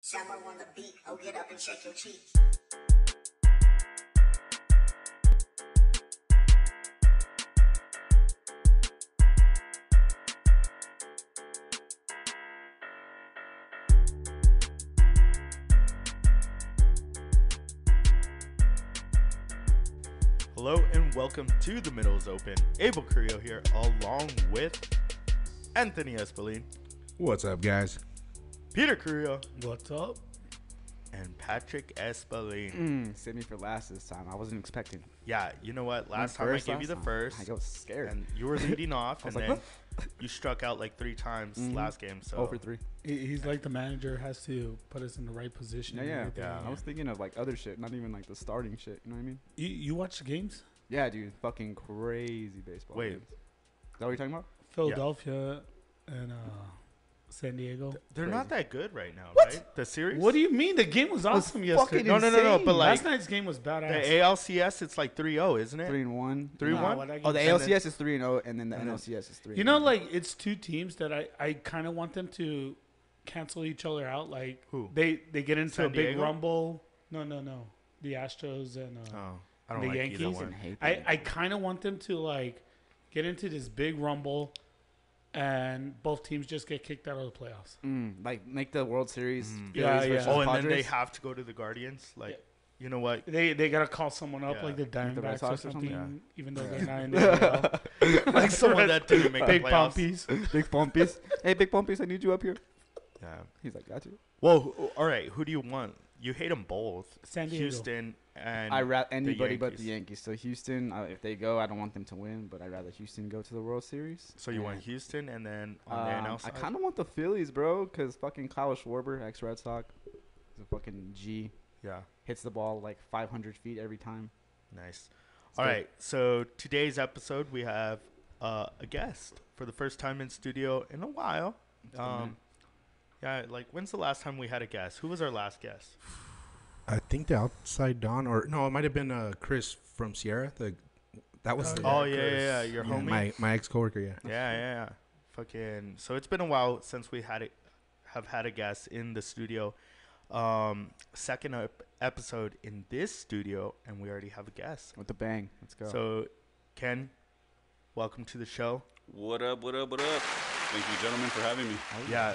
Summer on the beat, oh get up and shake your cheeks. Hello and welcome to The Middle is Open. Abel Carrillo here along with Anthony Espelin, What's up, guys? Peter Carrillo, What's up? and Patrick Espelin. Save me for last this time. I wasn't expecting. Yeah, you know what? Last time I first gave you the last time. first, I was scared. and you were leading off, and like, then you struck out like 3 times last game. So 0 for 3. He's like the manager has to put us in the right position. Yeah, and yeah. everything. Yeah. I was thinking of like other shit, not even like the starting shit. You know what I mean? You watch the games? Yeah, dude. Fucking crazy baseball. Wait. games. Is that what you're talking about? Philadelphia and San Diego. they're not that good right now, What? right? The series? What do you mean? The game was awesome yesterday. fucking No, insane. but like Last night's game was the badass. ALCS, it's like 3-0, isn't it? 3-1. 3-1? Nah, what I Oh, the can- ALCS is 3-0, and then the And then- NLCS is 3. You know, like it's two teams that I kind of want them to cancel each other out. Like Who? they get into San a big Diego? rumble. No. The Astros and Oh, I don't the like Yankees either I one. hate I that. kind of want them to like get into this big rumble, and both teams just get kicked out of the playoffs. Like make the World Series. Phillies Yeah, yeah. versus Oh, and then they Padres. have to go to the Guardians? Like, Yeah. you know what? They gotta call someone up Yeah. like the the Red Diamondbacks or Sox or something, something? even though they're not in the AL. Like someone that didn't make the Big playoffs. Pompies. Big Pompies. Hey, Big Pompies, I need you up here. Yeah. He's like, got you. Well, all right. Who do you want? You hate them both. San Diego. Houston and I rather anybody but the Yankees. Yankees. So Houston, if they go, I don't want them to win, but I'd rather Houston go to the World Series. So you want And, Houston, and then on the NL I side? kind of want the Phillies, bro, because fucking Kyle Schwarber, ex-Red Sox, is a fucking G. Yeah. Hits the ball like 500 feet every time. Nice. It's All good. right. So today's episode, we have a guest for the first time in studio in a while. Yeah. Like, when's the last time we had a guest? Who was our last guest? I think the Outside Dawn, or no, it might have been Chris from Sierra. That was the, Oh, yeah. Your yeah, homie. my ex coworker. Yeah. Yeah. Fucking. So it's been a while since we have had a guest in the studio. Second episode in this studio, and we already have a guest. With the bang. Let's go. So, Ken, welcome to the show. What up? Thank you, gentlemen, for having me. Yeah.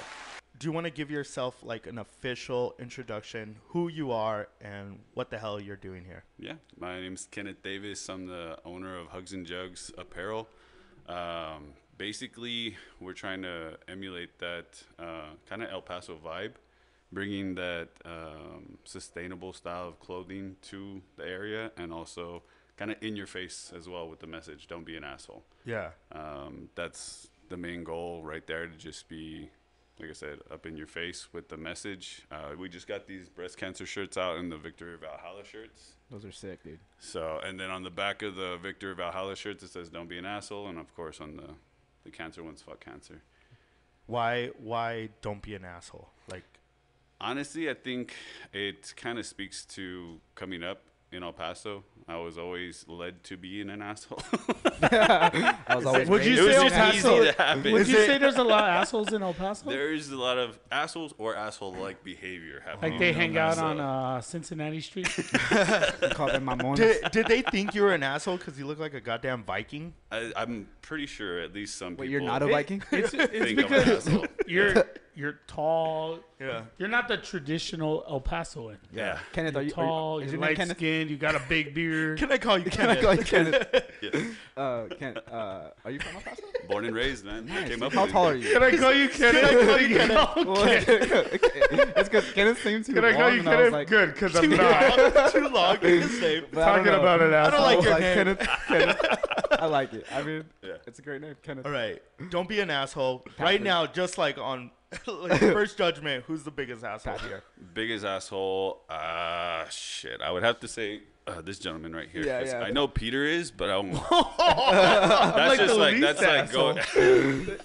Do you want to give yourself like an official introduction, who you are, and what the hell you're doing here? Yeah, my name's Kenneth Davis. I'm the owner of Hugs and Jugs Apparel. Basically, we're trying to emulate that kind of El Paso vibe, bringing that sustainable style of clothing to the area, and also kind of in your face as well with the message, don't be an asshole. Yeah. That's the main goal right there, to just be, like I said, up in your face with the message. We just got these breast cancer shirts out and the Victory Valhalla shirts. Those are sick, dude. So, and then on the back of the Victory Valhalla shirts, it says, don't be an asshole. And of course, on the cancer ones, fuck cancer. Why don't be an asshole? Like, Honestly, I think it kind of speaks to coming up in El Paso. I was always led to being an asshole. I was always Would you It was say El just easy Paso? to happen. Would you say there's a lot of assholes in El Paso? There's a lot of assholes or asshole-like behavior happening. Like they in El hang out Paso. on Cincinnati Street. called them mamones. did they think you were an asshole because you look like a goddamn Viking? I'm pretty sure at least some people. Wait, you're not a Viking? It's think I'm an because asshole. you're tall. Yeah. You're not the traditional El Pasoan. Yeah. Kenneth, You're are you tall. is You're your name light Kenneth? skinned. You got a big beard. Can I call you Can I Kenneth? call you Kenneth? Yeah. Kenneth, are you from El Paso? Born and raised, man. Came up How with it. tall are you? Can I call you Kenneth? Can I call you Kenneth? Well, it's because Kenneth's name too Can long, I call you and I was Kenneth? like, Good, because I'm not. Too long in the same. but I don't Talking know. about an I asshole. don't like your Like name. Kenneth. I like it. I mean, Yeah. it's a great name, Kenneth. All right. Don't be an asshole. Right now, just like on like First Judgment, who's the biggest asshole here? Biggest asshole. Shit. I would have to say this gentleman right here. Yeah, 'cause yeah. I know Peter is, but I won't. That's That's just like that's like going.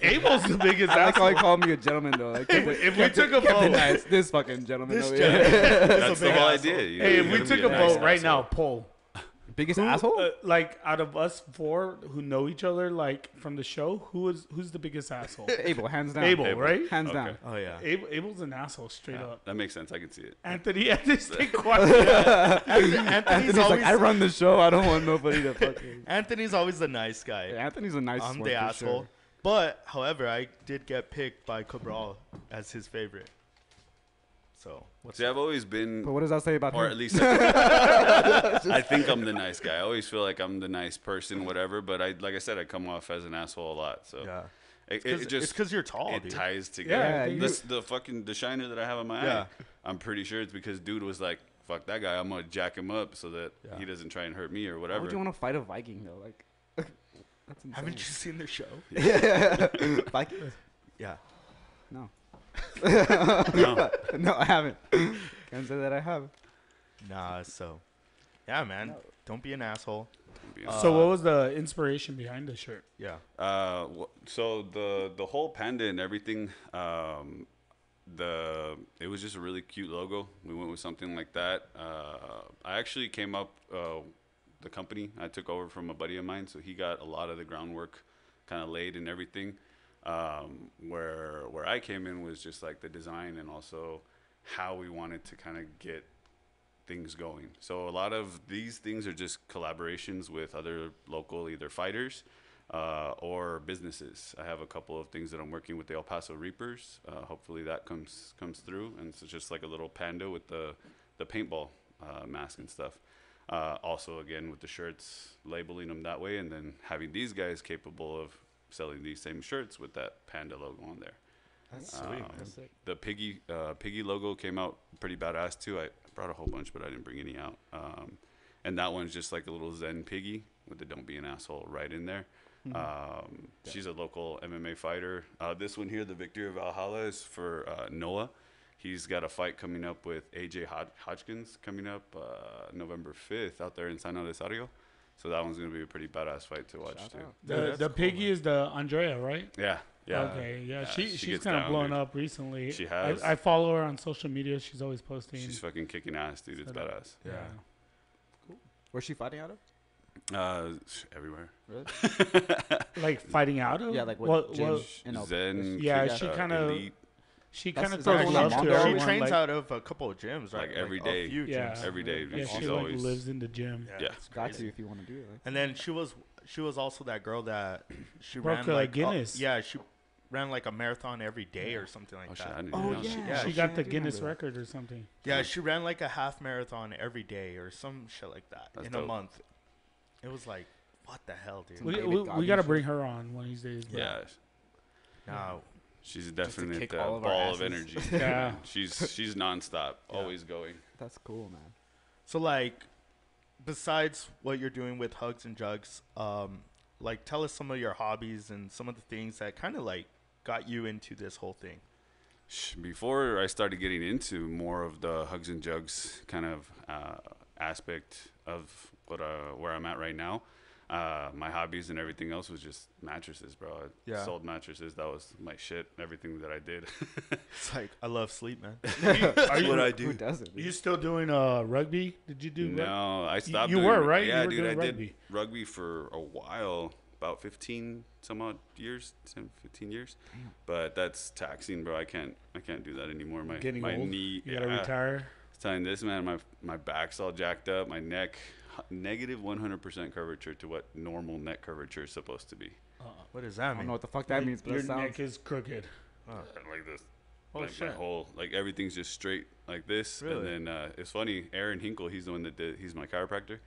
Abel's the biggest I like how he asshole. called me a gentleman though. Like, If we took a kept it vote, nice. This fucking gentleman This over gentleman. here. That's the big whole asshole. idea. You hey, know, if you we gotta took be a nice vote right now, asshole. poll. Biggest asshole? Like out of us four who know each other, like from the show, who's the biggest asshole? Abel, hands down. Abel, right? Hands Okay. down. Oh yeah. Abel's an asshole, straight up. That makes sense. I can see it. Anthony, stay quiet. Anthony's like, I run the show. I don't want nobody to fucking. Anthony's always the nice guy. Yeah, Anthony's a nice I'm one the for asshole. sure. But however, I did get picked by Cabral as his favorite. So what's See, I've always been, But what does that say about or him? at least I think I'm the nice guy. I always feel like I'm the nice person, whatever. But like I said, I come off as an asshole a lot. So yeah. it It's just because you're tall, it dude. ties Yeah, together. you- The shiner that I have on my Yeah. eye, I'm pretty sure it's because dude was like, "Fuck that guy, I'm gonna jack him up so that Yeah. he doesn't try and hurt me or Why whatever." would you want to fight a Viking though? Like, that's insane. Haven't you seen the show? Vikings? Yeah. No. No. No, I haven't. Can't say that I have. Nah. So, yeah, man. Don't be an asshole. So what was the inspiration behind the shirt? Yeah. So the whole panda and everything, it was just a really cute logo. We went with something like that. I actually came up the company. I took over from a buddy of mine, so he got a lot of the groundwork kind of laid and everything. Where I came in was just like the design and also how we wanted to kind of get things going. So a lot of these things are just collaborations with other local either fighters or businesses. I have a couple of things that I'm working with the El Paso Reapers. Hopefully that comes through, and it's just like a little panda with the paintball mask and stuff. Also, again, with the shirts, labeling them that way, and then having these guys capable of selling these same shirts with that panda logo on there. That's sweet. That's sick. The piggy logo came out pretty badass too. I brought a whole bunch, but I didn't bring any out. And that one's just like a little Zen piggy with the "Don't be an asshole" right in there. She's a local MMA fighter. This one here, the Victory of Valhalla, is for Noah. He's got a fight coming up with AJ Hodgkins coming up November 5th out there in San Elizario. So that one's going to be a pretty badass fight to watch Shout too. out. Yeah, The that's piggy cool, man. is the Andrea, right? Yeah. Okay. Yeah. Yeah, She's she gets kind of down, blown dude. up recently. She has. I follow her on social media. She's always posting. She's fucking kicking ass, dude. It's So badass. Yeah. Where's she fighting out of? Everywhere. Really? Like fighting out of. Yeah, like what? Well, In El- Zen. Yeah, kick, she kinda- elite, she That's- kind of is that throws the one love that to Mondo everyone. She trains like, out of a couple of gyms, right? Like every a day. few Yeah. gyms. every day. Yeah, She's she like always lives in the gym. Yeah. it's Got crazy. to if you want to do it. Like. And then she was also that girl that she Broke ran her, like Guinness. yeah, she ran like a marathon every day or something like Oh shit! that. I didn't Oh, know. yeah. Yeah, She she- got I the do Guinness remember record or something. Yeah, she ran like a half marathon every day or some shit like that That's in a dope. month. It was like, what the hell, dude? Some We, David we, we Goggins got to shit. bring her on one of these days. bro. Yeah. No, She's definitely kick a all of our ball of asses. energy. Yeah. She's nonstop, always going. That's cool, man. so like, besides what you're doing with Hugs and Jugs, like tell us some of your hobbies and some of the things that kind of like got you into this whole thing. Before I started getting into more of the Hugs and Jugs kind of aspect of where I'm at right now, my hobbies and everything else was just mattresses, bro. I Yeah. sold mattresses. That was my shit. Everything that I did. It's like I love sleep, man. Are you, Who doesn't? Are you still doing rugby? Did you do rugby? No, I stopped. You doing, were, right? Yeah, You were dude. I doing rugby. did rugby for a while, about 15 some odd years, 10, 15 years. But that's taxing, bro. I can't do that anymore. My Getting my old. knee. You gotta yeah. retire. I was telling this man, my back's all jacked up, my neck, negative 100% curvature to what normal neck curvature is supposed to be. What does I that don't mean? know what the fuck that means, but Your it sounds. neck is crooked. Like this. Oh, Like my shit. whole, like everything's just straight like this. Really? And then it's funny, Aaron Hinkle, he's the one that he's my chiropractor.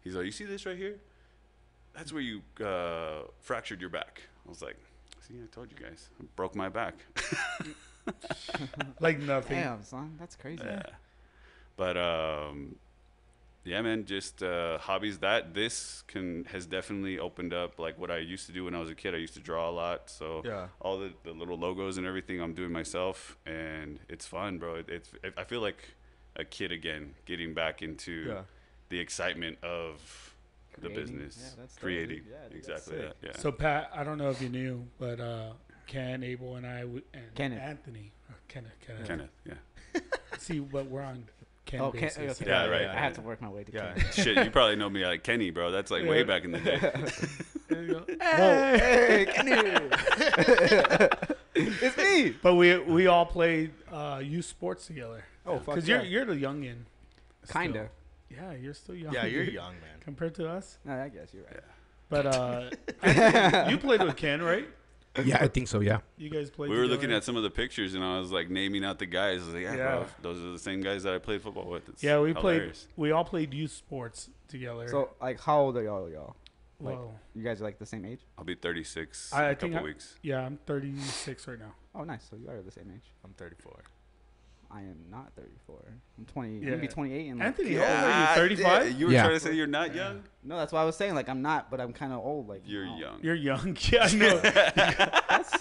He's like, you see this right here? That's where you fractured your back. I was like, see, I told you guys. I broke my back. Like nothing. Damn, son, that's crazy. Yeah. But yeah, man, just hobbies that this has definitely opened up like what I used to do when I was a kid. I used to draw a lot, so Yeah. all the little logos and everything I'm doing myself, and it's fun, bro. I feel like a kid again, getting back into Yeah. the excitement of the Creating. business, Yeah, that's dope, creating, dude. Yeah, dude, that's exactly sick. that. Yeah. So Pat, I don't know if you knew, but Ken, Abel, and I, and Kenneth. Anthony, or Kenneth. Kenneth, yeah. See, but we're on Ken Oh, Ken, basis. okay. Yeah, right. I had to work my way to Yeah. Ken. Shit, you probably know me like Kenny, bro. That's like way back in the day. There you go. Hey, Kenny. It's me. But we all played youth sports together. Oh, fuck Because yeah. you're the youngin. Kinda. Yeah, you're still young. Yeah, you're young, man. compared to us. No, I guess you're right. But Anthony, you played with Ken, right? Yeah, I think so. Yeah. You guys played. We were together? looking at some of the pictures, and I was like naming out the guys. I was like, yeah, Yeah. bro, those are the same guys that I played football with. It's Yeah, we hilarious. played. We all played youth sports together. So, like, how old are y'all? Like, well, you guys are like the same age? I'll be 36 I in a think couple weeks. yeah, I'm 36 right now. Oh, nice. So you are the same age. I'm 34. I am not 34. I'm 20. Yeah. Maybe 28. And like, Anthony, how old are you? 35? You were Yeah. trying to say you're not young? no, that's why I was saying like I'm not, but I'm kind of old. Like You're no. young. You're young. Yeah, I know. That's,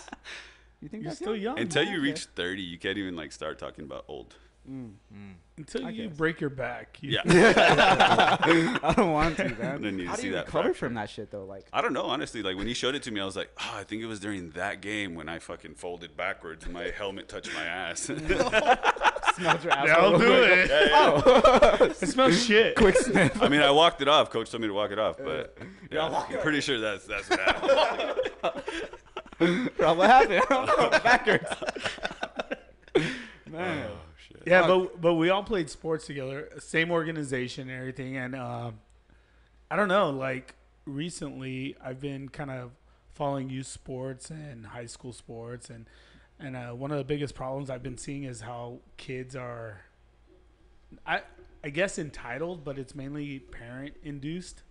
you think You're that's still young. Until man. you reach 30, you can't even like start talking about old. Until I you guess. break your back. You- Yeah. I don't want to, man. And then you How do see you that recover fracture. from that shit though? Like, I don't know, honestly. Like when he showed it to me, I was like, oh, I think it was during that game when I fucking folded backwards and my helmet touched my ass. smells your asshole. That'll do it. Oh, It smells shit. quick sniff. I mean, I walked it off. Coach told me to walk it off, but yeah, I'm pretty sure that's what happened. Bro, what happened? Backwards. Man. Oh, shit. Yeah, but we all played sports together, same organization and everything. And I don't know, like recently I've been kind of following youth sports and high school sports, and one of the biggest problems I've been seeing is how kids are, I guess entitled, but it's mainly parent induced.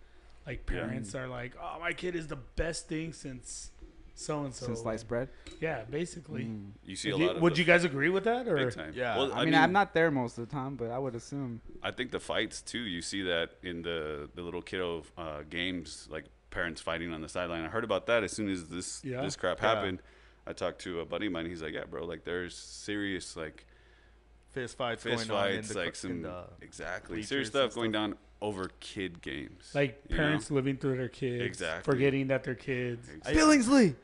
Like parents are like, oh, my kid is the best thing since so and so. Since sliced bread. Yeah, basically. You see a Do- lot of would the you guys agree with that, or big time. Yeah. Well, I mean, I'm not there most of the time, but I would assume. I think the fights too. You see that in the little kiddo games, like parents fighting on the sideline. I heard about that as soon as this crap Yeah. happened. I talked to a buddy of mine. He's like, yeah, bro, like there's serious like Fist fights fist going on in fights, the, like in some the exactly bleachers serious and stuff going down over kid games. like you know? parents living through their kids, Exactly. forgetting that they're kids? Exactly. Billingsley,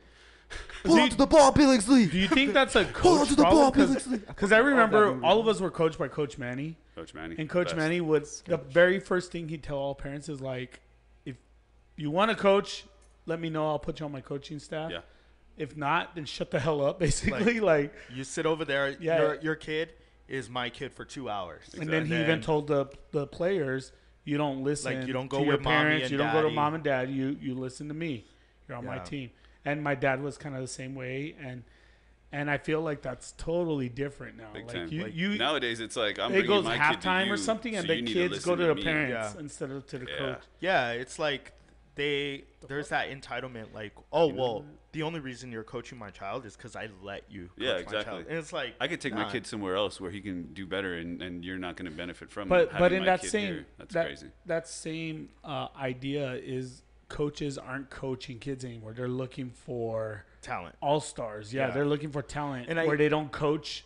pull Do onto the ball, Billingsley. Do you think that's a Pull coach onto the ball, problem? Billingsley. Because I remember all of us were coached by Coach Manny, Coach Manny. and Coach best. Manny would the very first thing he'd tell all parents is like, if you want to coach, let me know. I'll put you on my coaching staff. Yeah. If not, then shut the hell up. Basically, like You sit over there. Yeah. Your kid is my kid for 2 hours. and then he even told the players, you don't listen. Like, you don't go to your with mommy parents. and You don't go to daddy. mom and dad. You listen to me. You're on my Yeah. team. And my dad was kind of the same way, and I feel like that's totally different now. Big like time. you Nowadays, it's like I'm it bringing goes my kid to halftime you, or something, and so the you need kids go listen to the me. parents Yeah. instead of to the Yeah. coach. Yeah, it's like there's that entitlement. Like, oh well, the only reason you're coaching my child is because I let you. Coach Yeah, My exactly. child. And it's like I could take my nah. kid somewhere else where he can do better, and you're not going to benefit from. But having in my that kid same here. That's that, crazy. that same idea is coaches aren't coaching kids anymore. They're looking for talent. all stars. Yeah, Yeah. they're looking for talent, And where they don't coach.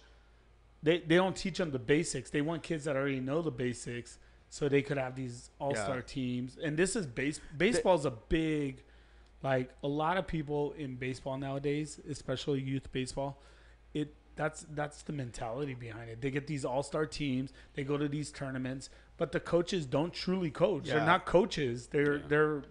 They don't teach them the basics. They want kids that already know the basics, so they could have these all-star Yeah. teams. And this is baseball's a big, like a lot of people in baseball nowadays, especially youth baseball. That's the mentality behind it. They get these all-star teams. They go to these tournaments, but the coaches don't truly coach. They're Yeah. not coaches. They're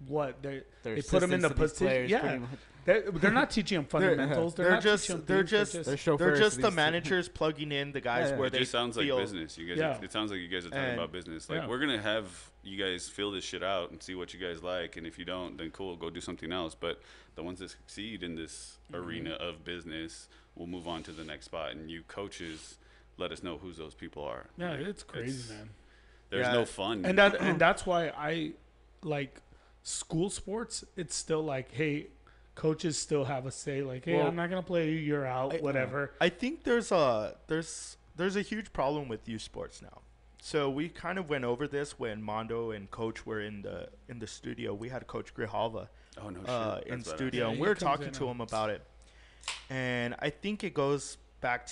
what they They're put them in the assistants to these position. players, Yeah. pretty much. They're not teaching them fundamentals. They're not just teaching them they're things. just They're chauffeurs they're to just the these- managers plugging in the guys Yeah. where It they just sounds like feel, business. You guys, Yeah. it sounds like you guys are talking And- about business. Like Yeah. we're gonna have you guys fill this shit out and see what you guys like, and if you don't, then cool, go do something else. But the ones that succeed in this arena of business will move on to the next spot. And you coaches, let us know who those people are. Yeah, Like, it's crazy, man. There's Yeah. no fun. And that's why I like school sports. It's still like, hey, coaches still have a say. Like, hey, Well, I'm not gonna play you. You're out. Whatever. I think there's a huge problem with youth sports now. So we kind of went over this when Mondo and Coach were in the studio. We had Coach Grijalva oh no, shit. in That's badass. studio, Yeah, and he we were comes talking in to on- him about it. And I think it goes back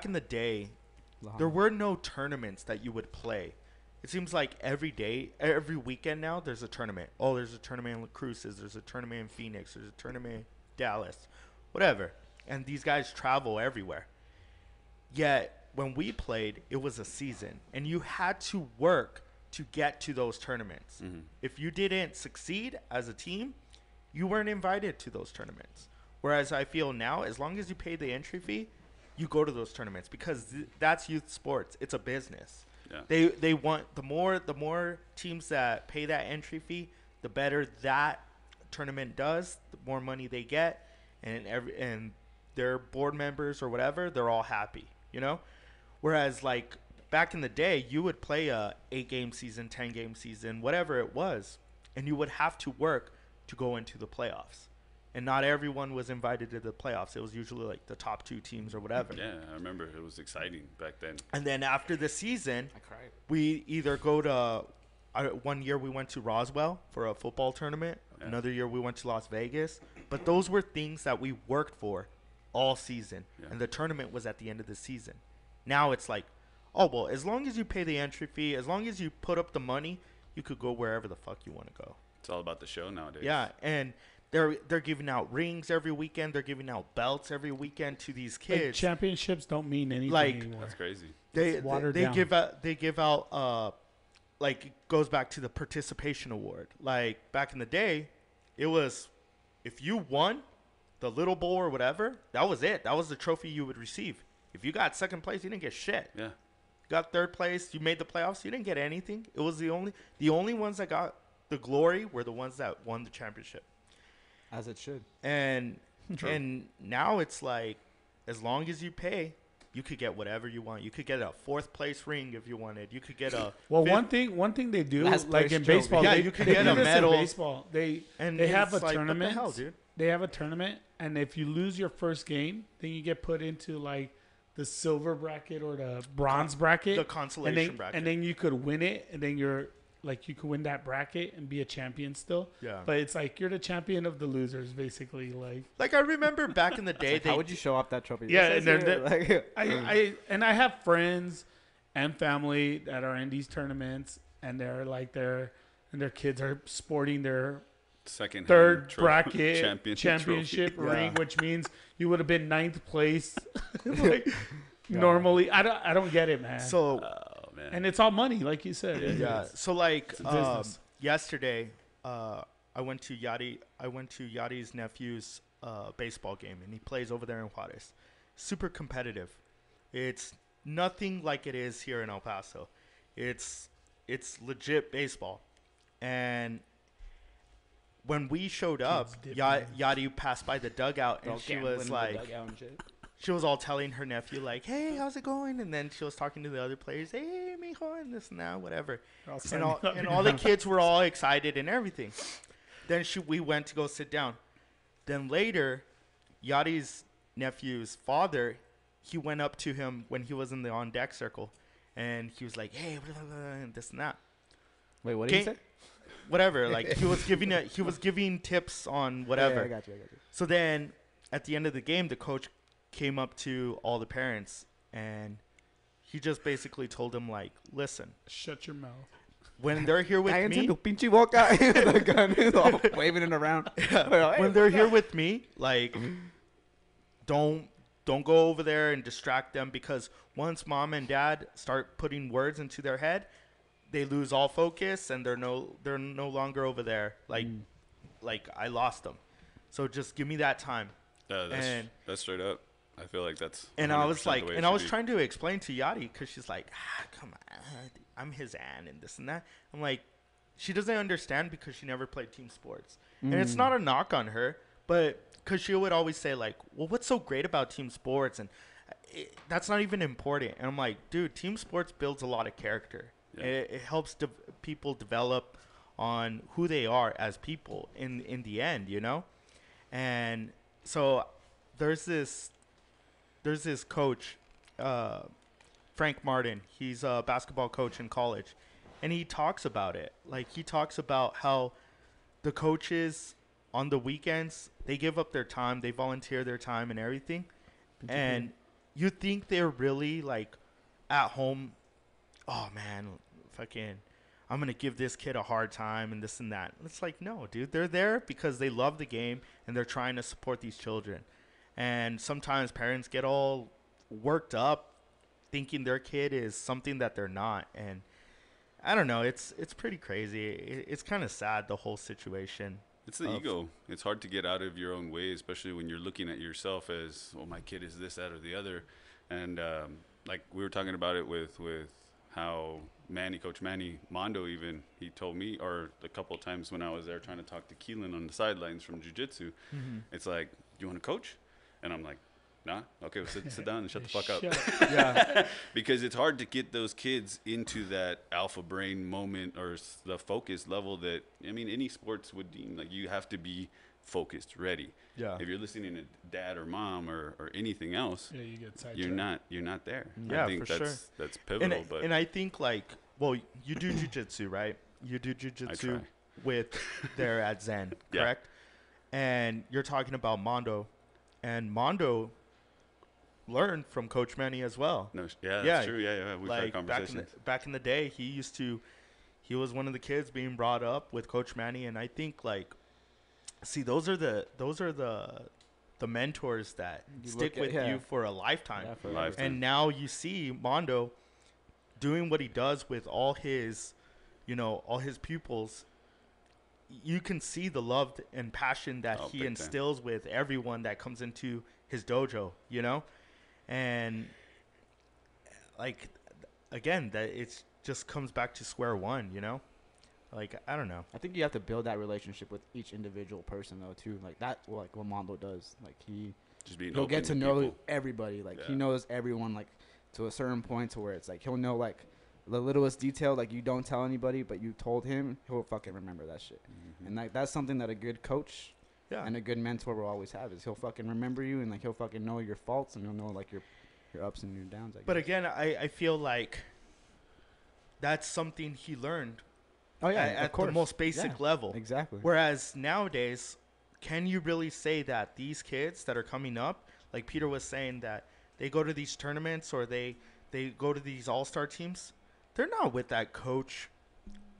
in the day, there were no tournaments that you would play. It seems like every weekend now, there's a tournament. Oh, there's a tournament in La Cruces. There's a tournament in Phoenix. There's a tournament in Dallas. Whatever. And these guys travel everywhere. Yet when we played, it was a season, and you had to work to get to those tournaments. Mm-hmm. If you didn't succeed as a team, you weren't invited to those tournaments. Whereas I feel now, as long as you pay the entry fee, you go to those tournaments because that's youth sports. It's a business. Yeah. They want the more teams that pay that entry fee, the better that tournament does, the more money they get, and their board members or whatever, they're all happy, you know? Whereas like back in the day, you would play a 8-game season, 10-game season, whatever it was, and you would have to work to go into the playoffs. And not everyone was invited to the playoffs. It was usually like the top 2 teams or whatever. Yeah, I remember it was exciting back then. And then after the season, I cried. we either go to one year we went to Roswell for a football tournament. Yeah. Another year we went to Las Vegas. But those were things that we worked for all season. Yeah. And the tournament was at the end of the season. Now it's like, oh, well, as long as you pay the entry fee, as long as you put up the money, you could go wherever the fuck you want to go. It's all about the show nowadays. Yeah, and they're giving out rings every weekend. They're giving out belts every weekend to these Like, kids. championships don't mean anything Like, anymore. That's crazy. They watered they down. give out like it goes back to the participation award. Like back in the day, it was if you won the little bowl or whatever, that was it. That was the trophy you would receive. If you got second place, you didn't get shit. Yeah. You got third place, you made the playoffs, you didn't get anything. It was the only ones that got the glory were the ones that won the championship. As it should. And True. and now it's like as long as you pay, you could get whatever you want. You could get a 4th place ring if you wanted. You could get a Well, fifth- one thing they do, Last like place in trophy. baseball, Yeah, they, you could they get do a this in medal. baseball, they and have it's a like, tournament. What the hell, dude? They have a tournament, and if you lose your first game, then you get put into like the silver bracket or the bronze bracket, The consolation and then, bracket. and then you could win it, and then you're like you could win that bracket and be a champion still. Yeah. But it's like you're the champion of the losers, basically. Like I remember back in the day, How would you show off that trophy? Yeah, This and is they're- here, I have friends and family that are in these tournaments, and they're like their kids are sporting their Second third bracket championship trophy. ring, Yeah. which means you would have been 9th place. Like, normally, I don't get it, man. so Oh man. and it's all money, like you said. yeah, so like It's a business. yesterday, I went to Yadi's nephew's baseball game, and he plays over there in Juarez. Super competitive. It's nothing like it is here in El Paso. It's legit baseball, and when we showed up, Kids dipping. Yadi passed by the dugout, and she was like, she was all telling her nephew like, "Hey, how's it going?" And then she was talking to the other players, "Hey, mijo," and this and that, whatever. And all the kids were all excited and everything. Then we went to go sit down. Then later, Yadi's nephew's father, he went up to him when he was in the on deck circle, and he was like, "Hey, blah, blah, blah," and this and that. Wait, what did you say? Whatever, like he was giving tips on whatever. Yeah, I got you. So then, at the end of the game, the coach came up to all the parents, and he just basically told them, like, listen, Shut your mouth. when they're here with Cállense me, tu pinche boca. The gun is all waving it around. when they're here with me, like, don't go over there and distract them, because once mom and dad start putting words into their head, they lose all focus, and they're no longer over there. Like I lost them. So just give me that time. Yeah, and- that's straight up. I feel like that's. And I was 100% like, the way it and I should was be. trying to explain to Yadi, because she's like, come on, I'm his aunt and this and that. I'm like, she doesn't understand because she never played team sports. And it's not a knock on her, but because she would always say like, well, what's so great about team sports? And that's not even important. And I'm like, dude, team sports builds a lot of character. Yeah. It helps people develop on who they are as people in the end, you know? And so there's this coach, Frank Martin. He's a basketball coach in college, and he talks about it. Like, he talks about how the coaches on the weekends, they give up their time, they volunteer their time and everything, and you think they're really like at home. Oh man, fucking, I'm gonna give this kid a hard time and this and that. It's like, no, dude, they're there because they love the game and they're trying to support these children. And sometimes parents get all worked up thinking their kid is something that they're not. And I don't know. It's pretty crazy. It's kind of sad, the whole situation. It's the ego. It's hard to get out of your own way, especially when you're looking at yourself as, oh, my kid is this, that, or the other. And like we were talking about it with how Coach Manny Mondo, even, he told me, or a couple of times when I was there trying to talk to Keelan on the sidelines from jiu-jitsu, it's like, you want to coach? And I'm like, nah, okay, well, sit down and shut the fuck up. Yeah. Because it's hard to get those kids into that alpha brain moment or the focus level that, I mean, any sports would deem. Like, you have to be focused, ready. Yeah. If you're listening to dad or mom or anything else, Yeah, you get sidetracked. you're not there. Yeah, I think for that's sure. that's pivotal. But And I think, like, well, you do jiu-jitsu, right? You do jiu-jitsu try. with there at Zen, Yeah. correct? And you're talking about Mondo, and Mondo learned from Coach Manny as well. no, yeah, Yeah, that's true. Yeah, we've had Like conversations. back in the day, he was one of the kids being brought up with Coach Manny, and I think, like, see, those are the mentors that You stick look at- with yeah. you for a lifetime. Yeah, for Lifetime. And now you see Mondo doing what he does with all his pupils. You can see the love and passion that Oh, he big time. instills with everyone that comes into his dojo, and like, again, that it's just comes back to square one, like, I don't know. I think you have to build that relationship with each individual person though too. Like that, like what Mondo does. Like Just being he'll open get to with know people. everybody. Like he Yeah. knows everyone like to a certain point to where it's like he'll know like the littlest detail like you don't tell anybody but you told him, he'll fucking remember that shit. And like that's something that a good coach Yeah. and a good mentor will always have is he'll fucking remember you and like he'll fucking know your faults and he'll know like your ups and your downs. I But guess. again, I feel like that's something he learned Oh yeah, at of course. the most basic Yeah, level. Exactly. Whereas nowadays, can you really say that these kids that are coming up, like Peter was saying, that they go to these tournaments or they go to these all-star teams, they're not with that coach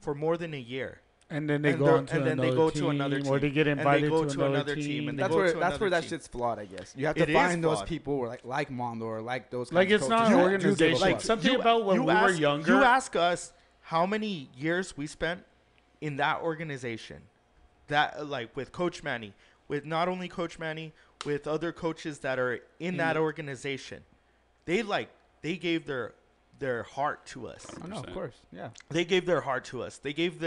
for more than a year. And then they And go they're- on to and then another they go team, to another or they team, get and they invited go to to another another team, and they That's go where to that's where another that team. shit's flawed, I guess. You have to It is find those flawed. people who are like Mondo or like those. Like kinds it's of not coaches an that do give a organization. fuck. Something about when we were younger. You ask us how many years we spent in that organization, that like with Coach Manny, with not only Coach Manny, with other coaches that are in that organization. They gave their heart to us. Oh, no, of 100%. course, yeah. They gave their heart to us. They gave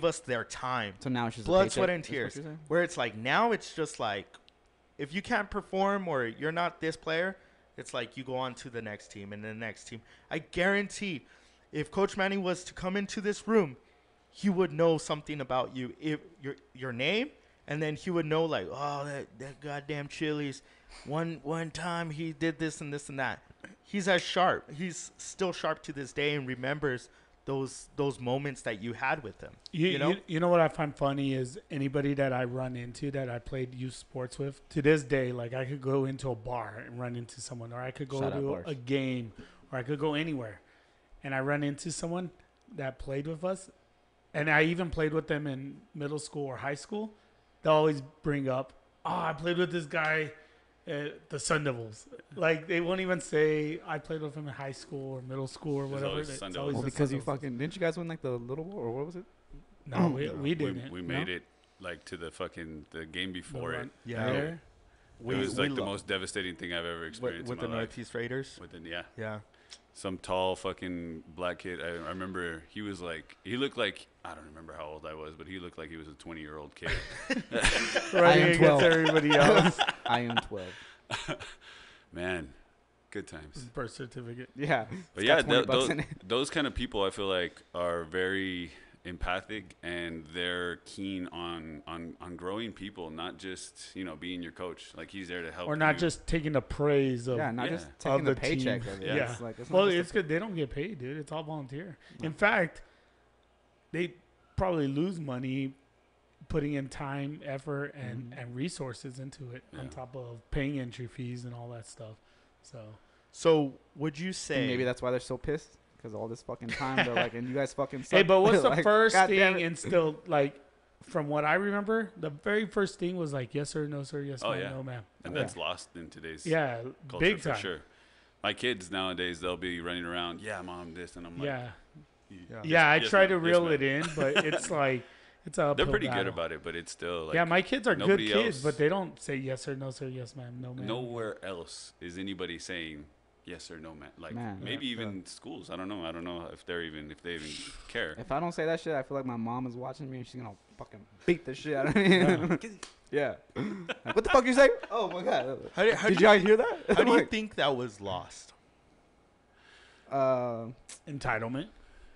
us their time. So now it's just a Blood, paycheck, sweat, and is what tears. you're saying? Where it's like now it's just like, if you can't perform or you're not this player, it's like you go on to the next team and the next team. I guarantee, if Coach Manny was to come into this room, he would know something about you, if your name, and then he would know like, oh, that goddamn Chili's, one time he did this and this and that. He's as sharp. He's still sharp to this day and remembers those moments that you had with him. You know? You know what I find funny is anybody that I run into that I played youth sports with, to this day, like I could go into a bar and run into someone, or I could go Shout out to bars. a game, or I could go anywhere, and I run into someone that played with us, and I even played with them in middle school or high school. They'll always bring up, oh, I played with this guy at the Sun Devils. Like, they won't even say I played with him in high school or middle school or whatever. always It's Sun always Devils. Well, the because Sun you Devils. fucking didn't you guys win like the little bowl or what was it? No, we didn't. We no? made it like to the game The before it. run Yeah. there. It was like the lo- most devastating thing I've ever experienced with in the my life. Northeast Raiders. Yeah. Some tall fucking black kid. I remember he was like, he looked like, I don't remember how old I was, but he looked like he was a 20-year-old kid. Running am against 12. everybody else. I am 12. Man, good times. Birth certificate. Yeah. But It's yeah, got 20 bucks in it. those kind of people I feel like are very empathic and they're keen on growing people, not just, being your coach. Like he's there to help Or not you. just taking the praise of Yeah, not Yeah. just of taking the the paycheck team. of it. Yeah. It's like, it's not well, just a- it's good. They don't get paid, dude. It's all volunteer. In fact, they probably lose money putting in time, effort, and resources into it on Yeah. top of paying entry fees and all that stuff. So would you say And maybe that's why they're so pissed because all this fucking time they're like, and you guys fucking suck. Hey, but what's the Like, first God damn thing it. instilled, like, from what I remember, the very first thing was like, yes, sir, no, sir, yes, Oh, ma'am, yeah. no, ma'am. and Yeah. that's lost in today's Yeah, culture big for time. sure. my kids nowadays, they'll be running around. Yeah, mom, this, and I'm like, Yeah. Yeah. Yeah, I yes, try ma'am, to yes, reel ma'am. it in, but it's like it's a They're pretty battle. good about it, but it's still like Yeah, my kids are good nobody kids, else- but they don't say yes sir, no sir, yes ma'am, no ma'am. nowhere else is anybody saying yes or no, man. Like Man. maybe even schools. I don't know if they even care. If I don't say that shit, I feel like my mom is watching me and she's gonna fucking beat the shit out of me. Yeah. Like, what the fuck you say? Oh my god. How Did do you guys hear that? How do you Like, think that was lost? Entitlement.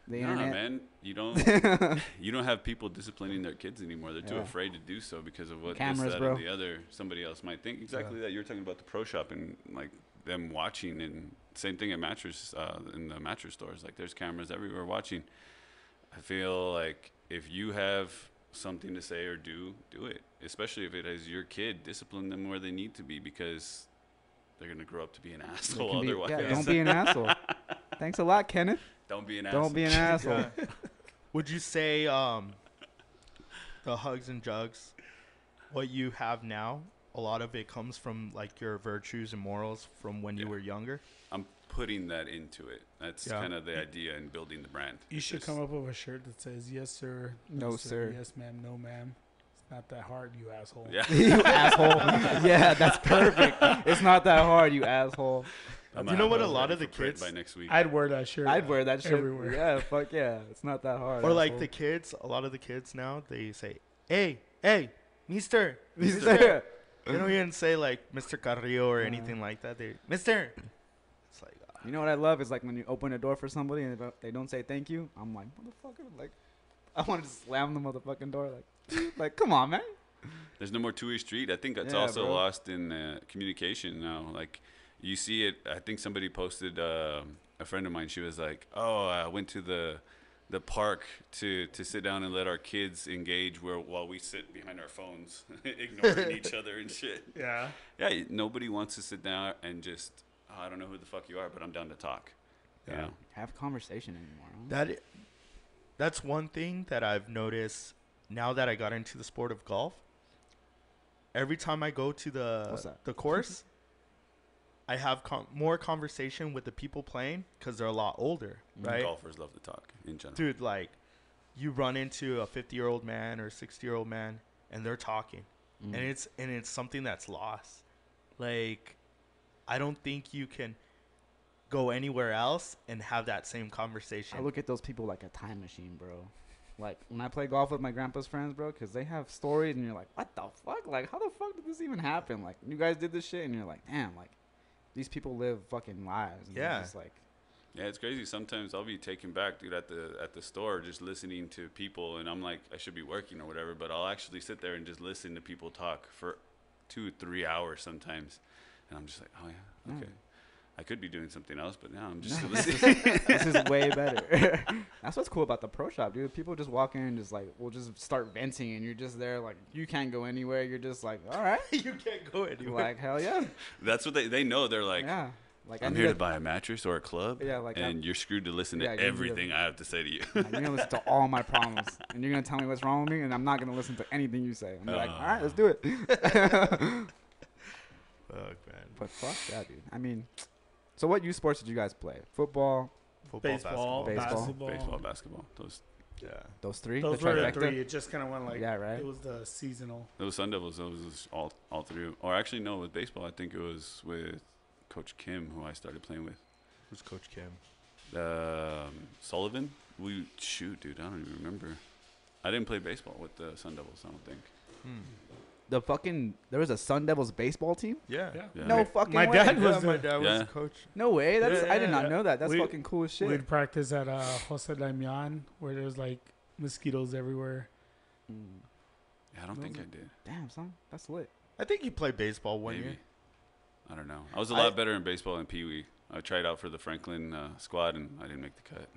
the Nah, internet? man, you don't have people disciplining their kids anymore. They're too Yeah. afraid to do so because of what Cameras, this, that, bro. and the other somebody else might think. Exactly that. You're talking about the pro shop and like them watching, and same thing at mattress in the mattress stores. Like there's cameras everywhere watching. I feel like if you have something to say or do it. Especially if it is your kid, discipline them where they need to be because they're gonna grow up to be an They asshole can be- otherwise. yeah, don't be an asshole. Thanks a lot, Kenneth. Don't be an asshole. Don't be an asshole. Would you say the hugs and jugs, what you have now, a lot of it comes from like your virtues and morals from when you Yeah. were younger? I'm putting that into it. That's Yeah. kind of the idea in building the brand. You should come up with a shirt that says yes sir, No, sir. yes ma'am, no ma'am. It's not that hard, you asshole. Yeah. You asshole. Yeah, that's perfect. It's not that hard, you asshole. I'm Do you gonna know what have a those lot ready of the for print kids- by next week. I'd wear that shirt. I'd wear that shit everywhere. Yeah, fuck yeah. It's not that hard. Or like asshole. the kids, a lot of the kids now, they say, hey, mister. Yeah. They don't even say like Mr. Carrillo or anything like that. They, mister. It's like, You know what I love is like when you open a door for somebody and they don't say thank you. I'm like, motherfucker, like, I want to slam the motherfucking door, like come on, man. There's no more two-way street. I think that's Yeah, also bro. lost in communication now. Like you see it. I think somebody posted a friend of mine. She was like, "Oh, I went to the park to sit down and let our kids engage while we sit behind our phones, ignoring each other and shit." Yeah. Yeah, nobody wants to sit down and just, oh, I don't know who the fuck you are, but I'm down to talk. You Yeah. know? Have conversation anymore. Huh? that's one thing that I've noticed now that I got into the sport of golf. Every time I go to What's that? the course, I have more conversation with the people playing because they're a lot older, right? Golfers love to talk in general. Dude, like, you run into a 50-year-old man or a 60-year-old man, and they're talking, Mm. and it's something that's lost. Like, I don't think you can go anywhere else and have that same conversation. I look at those people like a time machine, bro. Like when I play golf with my grandpa's friends, bro, because they have stories, and you're like, what the fuck? Like, how the fuck did this even happen? Like, you guys did this shit, and you're like, damn, like, these people live fucking lives. And they're Yeah. just like, Yeah, it's crazy. Sometimes I'll be taken back, dude, at the store, just listening to people, and I'm like, I should be working or whatever, but I'll actually sit there and just listen to people talk for 2-3 hours sometimes, and I'm just like, oh yeah, okay. I could be doing something else, but now I'm just listening. this is way better. That's what's cool about the pro shop, dude. People just walk in and just like, we'll just start venting, and you're just there, like, you can't go anywhere. You're just like, all right, You can't go anywhere. like, hell yeah, That's what they know. They're like, yeah. Like, I'm I here need to buy a mattress or a club, Yeah, like, and you're screwed to listen Yeah, to you need to- everything I have to say to you. Like, you're gonna listen to all my problems, and you're gonna tell me what's wrong with me, and I'm not gonna listen to anything you say. I'm like, all right, let's do it. Fuck, man. But fuck that, dude. I mean, so what youth sports did you guys play? Football, Football, Baseball, basketball. Baseball. Baseball, basketball. Those Yeah. those three. Those the were the trifecta? three. It just kind of went like, Yeah, right. It was the seasonal. Sun Devils. Those was all three. Or actually, no, with baseball, I think it was with Coach Kim who I started playing with. Who's Coach Kim? Sullivan. Shoot, dude, I don't even remember. I didn't play baseball with the Sun Devils. I don't think. The fucking there was a Sun Devils baseball team. Yeah. Yeah. Yeah. No fucking My way. dad was Yeah, my the- dad was Yeah. the coach. No way. That's I did not Yeah. know that. That's We- fucking cool as shit. We'd practice at Jose Damian, where there's like mosquitoes everywhere. Mm. Yeah, I don't think I did. Damn, son, that's lit. I think he played baseball one Maybe. year. I don't know. I was a lot better in baseball than Pee Wee. I tried out for the Franklin squad and I didn't make the cut.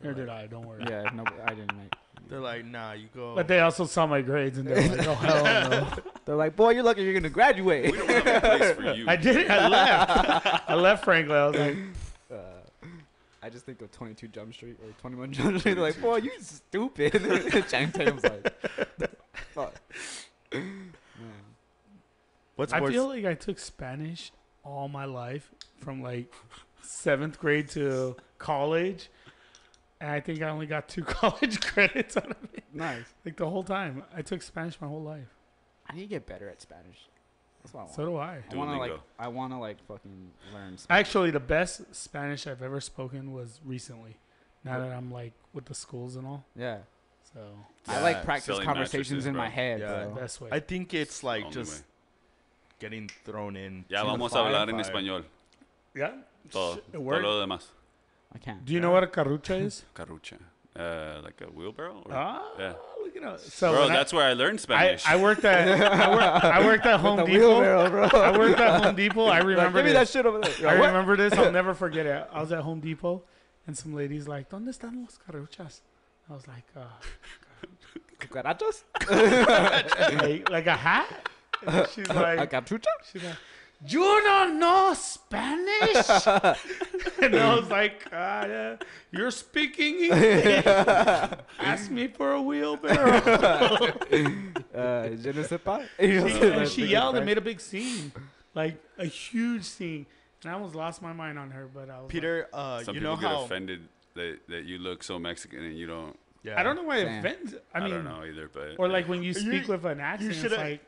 Or did I? Don't worry. Yeah, no, I didn't make. They're like, nah, you go. But they also saw my grades and they're like, oh hell no. They're like, boy, you're lucky you're gonna graduate. We don't have a place for you. I did it. I left. I left Franklin. I was like, I just think of 22 Jump Street or 21 Jump Street. They're like, boy, you stupid. Channing Tatum's like, fuck. Man. what I sports? feel like I took Spanish all my life, from like 7th grade to college. And I think I only got 2 college credits out of it. Nice. Like the whole time. I took Spanish my whole life. I need to get better at Spanish. That's what I want. So do I. I wanna like fucking learn Spanish. Actually, the best Spanish I've ever spoken was recently. Now that I'm like with the schools and all. Yeah. So I like practice selling conversations mattresses, in bro. my head, Yeah. bro. best way. I think it's like Only just way. getting thrown in. Ya to the vamos a fire. hablar en español. Yeah. Todo. It Todo worked. lo demás. I can't. Do you know what a carrucha is? Carrucha. Like a wheelbarrow? Or? Yeah. Look at that. Bro, So that's where I learned Spanish. I worked at I worked at Home The Depot. wheelbarrow, bro. I worked at Home Depot. I remember Give me this. that shit over there. I remember this. I'll never forget it. I was at Home Depot, and some ladies like, "¿Dónde están los carruchas?" I was like, Cucarachas? like a hat." And she's A like, cachucha? "You don't know Spanish?" And I was like, yeah, "You're speaking English. Ask me for a wheelbarrow." Je ne sais pas. And she yelled and made a big scene, like a huge scene. And I almost lost my mind on her, but I was Peter, Some you people know get how offended that you look so Mexican and you don't. yeah. I don't know why it Damn. offends. I I mean, don't know either, but. or like when you speak You- with an accent, it's shoulda- like,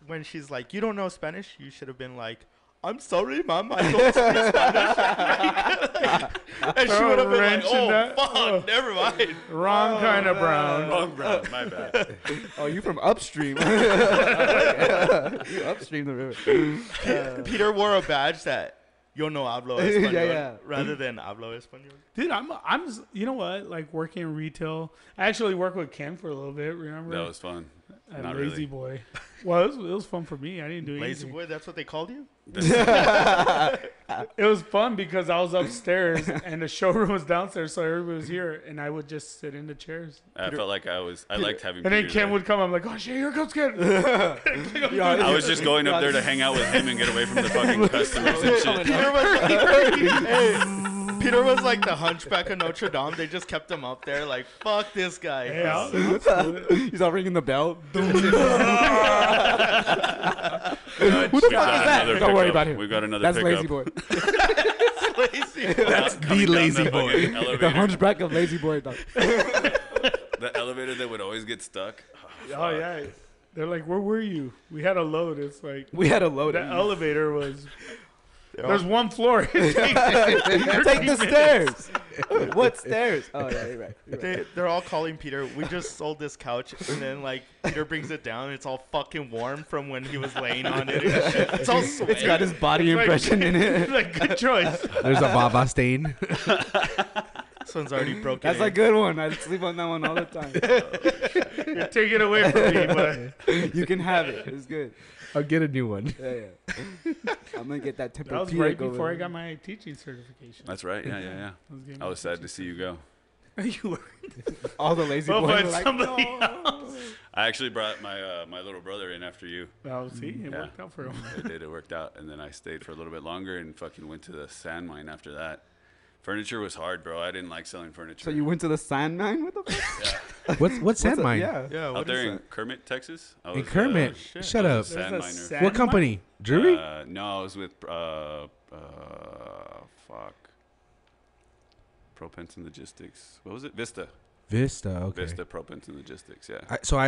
when she's like, "You don't know Spanish," you should have been like, "I'm sorry, mom, I don't speak Spanish." And she would have been like, wrench in "Oh, that. fuck, Oh. never mind." wrong kind of brown. Wrong, bro. My bad. Oh, you from upstream. You upstream the river. Peter wore a badge that "Yo no hablo español" yeah. rather than "hablo español." Dude, you know what? Like working in retail. I actually worked with Ken for a little bit. Remember? That was fun. At not Lazy really. Boy. Well, it was fun for me. I didn't do Lazy anything. boy, that's what they called you? It was fun because I was upstairs and the showroom was downstairs, so everybody was here, and I would just sit in the chairs. I felt like I liked having And then Peter Ken there. would come. I'm like, "Oh shit, here comes Ken." I was just going up there to hang out with him and get away from the fucking customers and shit. Peter was like the Hunchback of Notre Dame. They just kept him up there, like, "Fuck this guy." Hey, He's all ringing the bell. Who the fuck is that? Don't worry about him. We got another That's pickup. Lazy Boy. Lazy boy. That's Coming the down lazy the boy. fucking The elevator. hunchback of Lazy Boy. Dog. The elevator that would always get stuck. Oh yeah. They're like, "Where were you?" We had a load. It's like We had a load. the elevator was. There's one floor. Take the stairs. What stairs? Oh yeah, you're right. They're all calling Peter. "We just sold this couch," and then like Peter brings it down. And it's all fucking warm from when he was laying on it. And shit. It's all sweaty. It's got his body It's like- impression in it. Like, good choice. There's a baba stain. This one's already broken. That's a good one. I sleep on that one all the time. You're taking it away from me, but You can have it. It's good. I'll get a new one. Yeah. I'm gonna get that that was Tempur-Pedic right over before I there. got my teaching certification. That's right. Yeah. I was sad to see you go. You were. All the lazy Well, boys but were like, somebody "No." I actually brought my little brother in after you. Oh, see, it Yeah. worked out for him. It worked out, and then I stayed for a little bit longer and fucking went to the sand mine after that. Furniture was hard, bro. I didn't like selling furniture. So you went to the sand mine with the fuck? What's sand mine? Yeah. Yeah, out what there is in that? Kermit, Texas. I In was, Kermit. shit. Shut I up. was a sand There's a miner. sand What company? Drury? No, I was with fuck. Propens and Logistics. What was it? Vista. Vista. Okay. Vista Propens and Logistics. Yeah.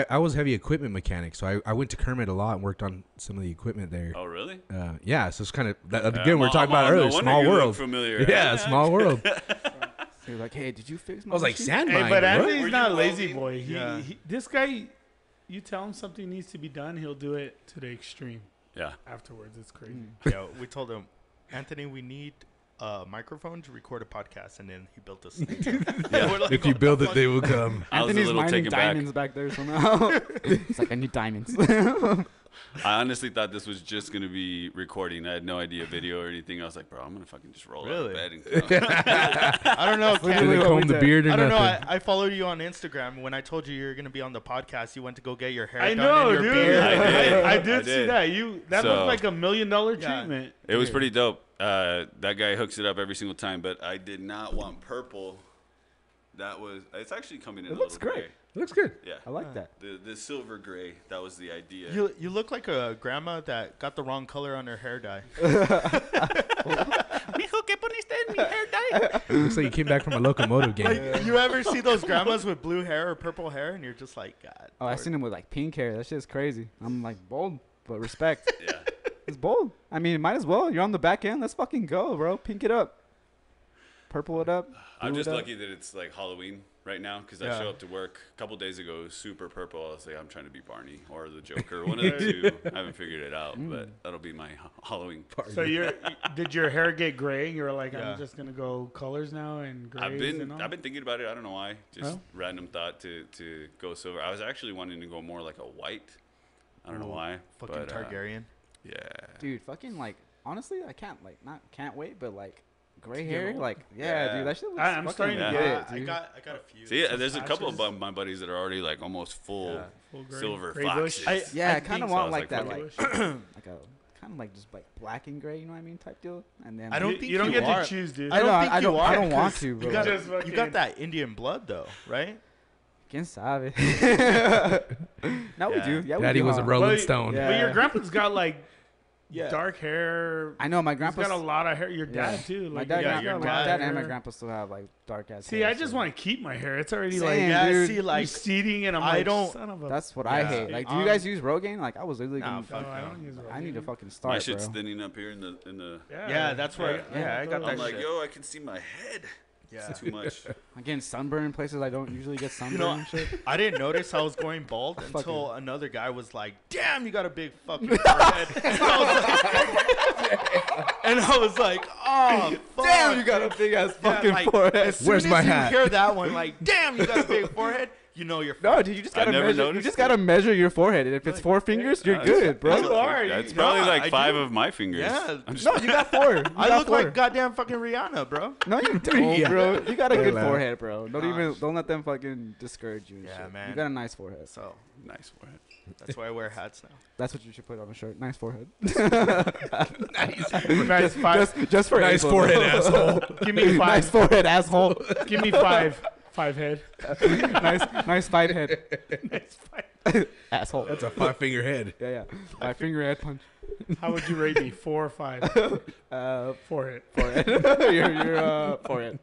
I was heavy equipment mechanic, so I went to Kermit a lot and worked on some of the equipment there. Oh, really? Yeah, so it's kind of again we're talking about no earlier, wonder small you look world. Familiar. Yeah, small world. So you're like, hey, did you fix my I was like machine? sand Hey, mine. but what? Anthony's Were you not lazy welding? boy. Yeah. This guy, you tell him something needs to be done, he'll do it to the extreme. Yeah. Afterwards, it's crazy. Yeah, we told him, "Anthony, we need a microphone to record a podcast," and then he built us. Yeah. We're like, If you "What build the it, fuck?" they will come. I was a Anthony's little mining taken back. diamonds back there somehow. He's like, I need diamonds. I honestly thought this was just gonna be recording. I had no idea video or anything. I was like, bro, I'm gonna fucking just roll out Really? of bed and come. I don't know. Literally Cam. Didn't what we comb the did. beard or I don't know. nothing. I followed you on Instagram. When I told you you were gonna be on the podcast, you went to go get your hair I done know, and your dude. beard. I did. I did see did. that. That So- looked like $1 million Yeah. treatment. It was pretty dope. That guy hooks it up every single time, but I did not want purple That was. It's actually coming in It a looks little great. gray. It looks good. Yeah. I like that. The silver gray. That was the idea. You look like a grandma that got the wrong color on her hair dye. Mijo, ¿qué poniste en mi hair dye? Looks like you came back from a locomotive game. Like, you ever see those grandmas with blue hair or purple hair, and you're just like, God. Oh, I Lord. seen him with like pink hair. That shit's crazy. I'm like bold, but respect. Yeah. It's bold. I mean, might as well. You're on the back end. Let's fucking go, bro. Pink it up. Purple it up. I'm blue just it up. lucky that it's like Halloween right now because I Yeah. show up to work a couple days ago. It was super purple. I was like, I'm trying to be Barney or the Joker. One of the two. I haven't figured it out, but that'll be my Halloween. So did your hair get gray? And you were like, Yeah. I'm just gonna go colors now and grays and all? I've been thinking about it. I don't know why. Just Oh. random thought to go silver. I was actually wanting to go more like a white. I don't know why. Fucking but, Targaryen. Yeah. Dude, fucking like honestly, I can't like not can't wait, but like gray hair, like yeah, Yeah. dude, that shit looks. I'm fucking starting to Yeah. get lit, it. I dude. got a few. See, there's a couple patches. of my buddies that are already like almost full Yeah. Full gray, silver gray foxes. bush. Yeah, I I kind of think want so. like that, Fucking like like a kind of like just like black and gray, you know what I mean, type deal. And then I don't You, think you don't you get are. to choose, dude. I don't know, think I you don't, are. I don't want 'cause to, bro. You got, Just you fucking- got that Indian blood though, right? Quien sabe? No, we Yeah. do. Yeah, we Daddy do, was a huh? Rolling But- Stone. Yeah. But your grandpa's got like Yeah. dark hair. I know my He's grandpa's got a lot of hair. Your dad yeah. too. My Like, dad, yeah, got, your my dad dad and my hair. grandpa still have like dark ass. See, hair, I just so- want to keep my hair. It's already Same, like Yeah, dude. see, like receding, and I'm I like, don't- son of a. That's what I Yeah. hate. Like, do you Um, guys use Rogaine? Like, I was literally Nah, gonna. fuck No, I no. don't use I need to Rogaine. fucking My start, shit's bro. thinning up here in the. Yeah, that's where- yeah, I got that I'm like, shit. yo, I can see my head. Yeah. It's too much. I'm getting sunburn in places I don't usually get sunburn and shit. I didn't notice I was going bald Fuck until another guy was like, "Damn, you got a big fucking forehead." And I was like, "Oh, fuck. Damn, you got a big ass Yeah, fucking like, forehead. As soon Where's as my you hat? hear that one, like, "Damn, you got a big forehead," you know you're No, fucked. dude, you just I gotta never measure. You noticed just it. gotta measure your forehead, and if it's 4 fingers, you're good, bro. You are. That's You- probably Nah, like I 5 do. of my fingers. Yeah. I'm just No, you got 4. You I got look 4. like goddamn fucking Rihanna, bro. No, you don't, Yeah. bro. You got a good Relax. forehead, bro. Gosh. Don't let them fucking discourage you. And Yeah, shit. man. You got a nice forehead. So nice forehead. that's why I wear hats now. That's what you should put on a shirt. Nice forehead. Nice five. just for Nice info, forehead, bro. asshole. Give me Nice five. forehead, asshole. Give me five. 5 head. nice 5 head, Nice five. asshole. That's a 5-finger head. Yeah. 5 finger head punch. How would you rate me? 4 or 5? Forehead. Forehead. your forehead.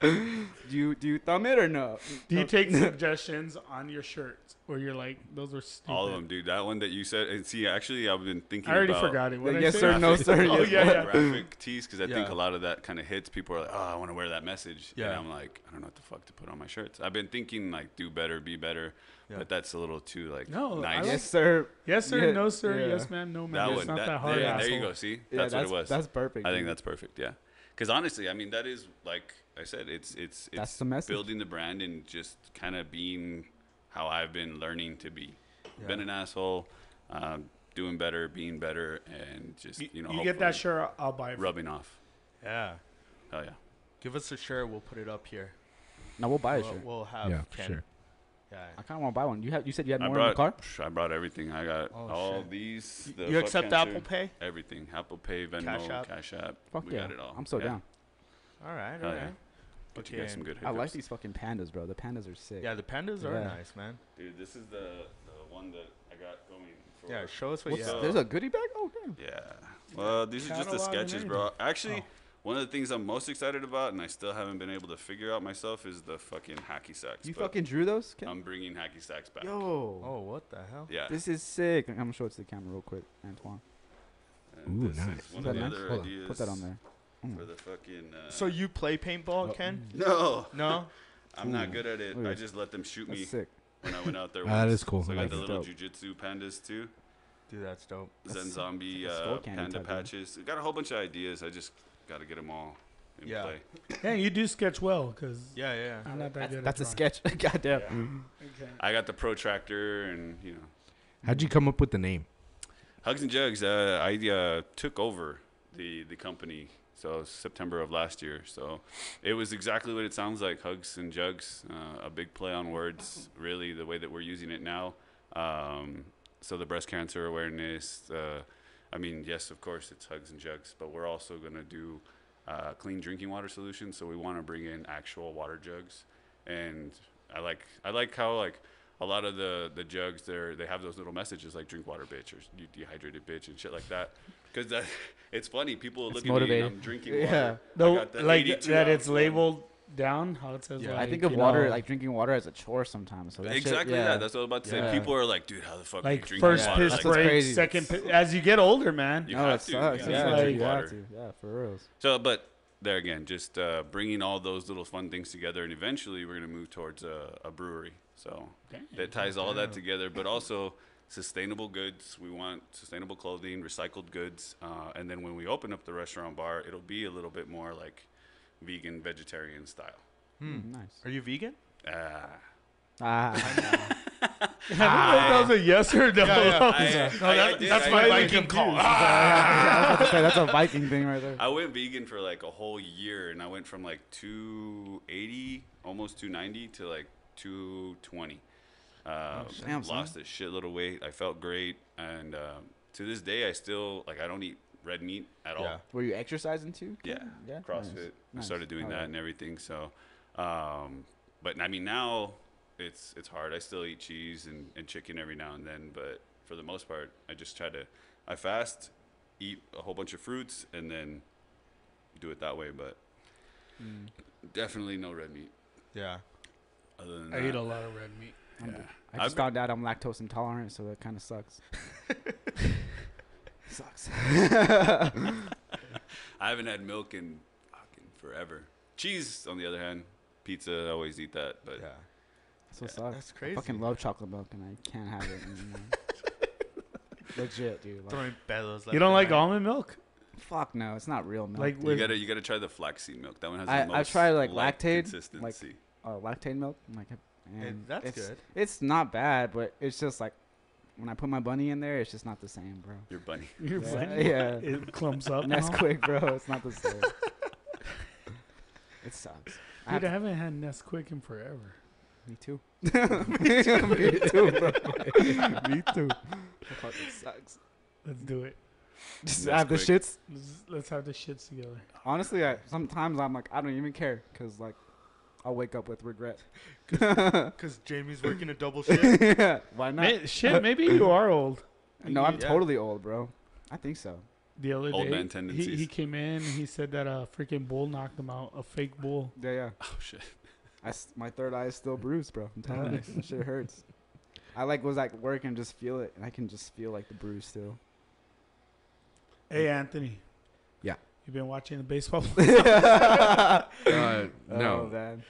Do you thumb it or no? Do you take suggestions on your shirts where you're like, those were stupid? All of them, dude. That one that you said. And see, actually, I've been thinking I already about forgot it. What did I Yes, say? sir. No, sir. Oh, Yes, yeah, sir. yeah. graphic tees because I think Yeah. a lot of that kind of hits. People are like, oh, I want to wear that message. Yeah. And I'm like, I don't know what the fuck to put on my shirts. I've been thinking like, do better, be better. Yeah. But that's a little too like No, I nice. like- Yes, sir. Yes, sir. Yeah, No, sir. yeah. Yes, ma'am. No, that ma'am. one. It's not that hard, there, asshole. there you go. See, Yeah, that's what it was. That's perfect. I think dude. that's perfect. Yeah. Because honestly, I mean, that is like I said, it's That's the message. building the brand and just kind of being how I've been learning to be. Been an asshole, doing better, being better, and just You hopefully get that shirt, I'll buy it. rubbing off. Yeah. Hell yeah. Give us a shirt. We'll put it up here. No, we'll buy a We'll, shirt. we'll have Yeah, for Ken. sure. Yeah. I kind of want to buy one. You said you had I more in the car. brought everything. I got Oh, all shit. these. The You fuck accept cancer, Apple Pay? Everything. Apple Pay, Venmo, Cash App. Fuck we yeah. got it all. I'm so Yeah. down. All right. Hell All yeah. right. Get you guys some good I like hiccups. these fucking pandas, bro. The pandas are sick. Yeah, the pandas are Yeah. nice, man. Dude, this is the one that I got going for. Yeah, show us what you What's, have. There's a goodie bag. Oh damn. Yeah. Well, these are just the Catalog and sketches, bro. everything. Actually, one of the things I'm most excited about, and I still haven't been able to figure out myself, is the fucking hacky sacks. You but fucking drew those? Ken? I'm bringing hacky sacks back. Yo. Oh, what the hell? Yeah. This is sick. I'm gonna show it to the camera real quick, Antoine. And Ooh, this nice. is one Is of that the nice? other Hold on. ideas Put that on there. for the fucking. So you play paintball, Ken? no, No. I'm not good at it. Ooh. I just let them shoot That's me sick. when I went out there. That once. is cool. So I I got like the it. little Dope. jujitsu pandas too. Dude, that's dope. Zen That's zombie like a skull candy panda type deal. patches. We got a whole bunch of ideas. I just got to get them all in Yeah. play. Yeah, you do sketch well because Yeah, yeah. I'm not that good. That's a at sketch. Goddamn. Okay. I got the protractor and How'd you come up with the name? Hugs and Jugs. I took over the company. So it was September of last year. So it was exactly what it sounds like. Hugs and Jugs. A big play on words. Really, the way that we're using it now. So the breast cancer awareness. I mean, yes, of course, it's Hugs and Jugs, but we're also gonna do clean drinking water solutions. So we want to bring in actual water jugs, and I like how like a lot of the jugs they have those little messages like drink water bitch or you dehydrated bitch and shit like that. Because that it's funny, people look at me and I'm drinking water. Yeah. I got the Like 82 that, ounce it's one. labeled down how it says. Yeah. Like, I think of you water know, like drinking water as a chore sometimes. So that Exactly shit, yeah. that. That's what I was about to say. Yeah. People are like, dude, how the fuck are you like drinking first water? piss Like, what's break, crazy. second piss, as you get older, man. you No, have it to. sucks. You Yeah, have to drink you have water. to. Yeah, for reals. So, but there again, just bringing all those little fun things together, and eventually we're gonna move towards a brewery. So that ties all that together, but also sustainable goods. We want sustainable clothing, recycled goods, and then when we open up the restaurant bar, it'll be a little bit more like vegan, vegetarian style. Nice. Are you vegan? Ah, I don't know if that was a yes or no. That's my Viking call. I was about to say, that's a Viking thing right there. I went vegan for like a whole year, and I went from like 280, almost 290, to like 220. Damn, son. Lost a shitload of weight. I felt great, and to this day, I still like. I don't eat red meat at all. Yeah. Were you exercising too? Yeah, Yeah? CrossFit. Nice. I Nice. started doing Oh, that yeah. and everything. So, but I mean now it's hard. I still eat cheese and chicken every now and then, but for the most part, I just try to. I fast, eat a whole bunch of fruits, and then do it that way. But definitely no red meat. Yeah. Other than I that, eat a lot of red meat. I just found out I'm lactose intolerant, so that kind of sucks. Sucks. I haven't had milk in fucking forever. Cheese, on the other hand, pizza, I always eat that. But Yeah. So sucks. That's crazy. I fucking love chocolate milk, and I can't have it anymore. Legit, dude. Like, Throwing bellows. You don't like almond milk? fuck no, it's not real milk. Like dude. with you gotta try the flaxseed milk. That one has I- the I've most tried, like, light Lactaid, consistency. lactate milk. I'm like, and that's it's, good. It's not bad, but it's just like when I put my bunny in there, it's just not the same, bro. Your bunny. your Yeah, bunny, yeah. it clumps up. And that's now. quick, bro. It's not the same. It sucks. Dude, I haven't had Nesquik in forever. Me too. Me too, bro. Me too. That fucking sucks. Let's do it. Just That's have the quick. shits. Let's have the shits together. Honestly, sometimes I'm like, I don't even care, cause like, I'll wake up with regret. Because Jamie's working a double shift. Yeah, why not? Shit, maybe you are old. No, I'm Yeah. totally old, bro. I think so. The other Old day, man tendencies. he came in. He said that a freaking bull knocked him out. A fake bull. Yeah, yeah. Oh shit. My third eye is still bruised, bro. I'm telling you, that shit hurts. I was like work and just feel it, and I can just feel like the bruise still. Hey, Anthony. Yeah. You been watching the baseball? No. Oh, man.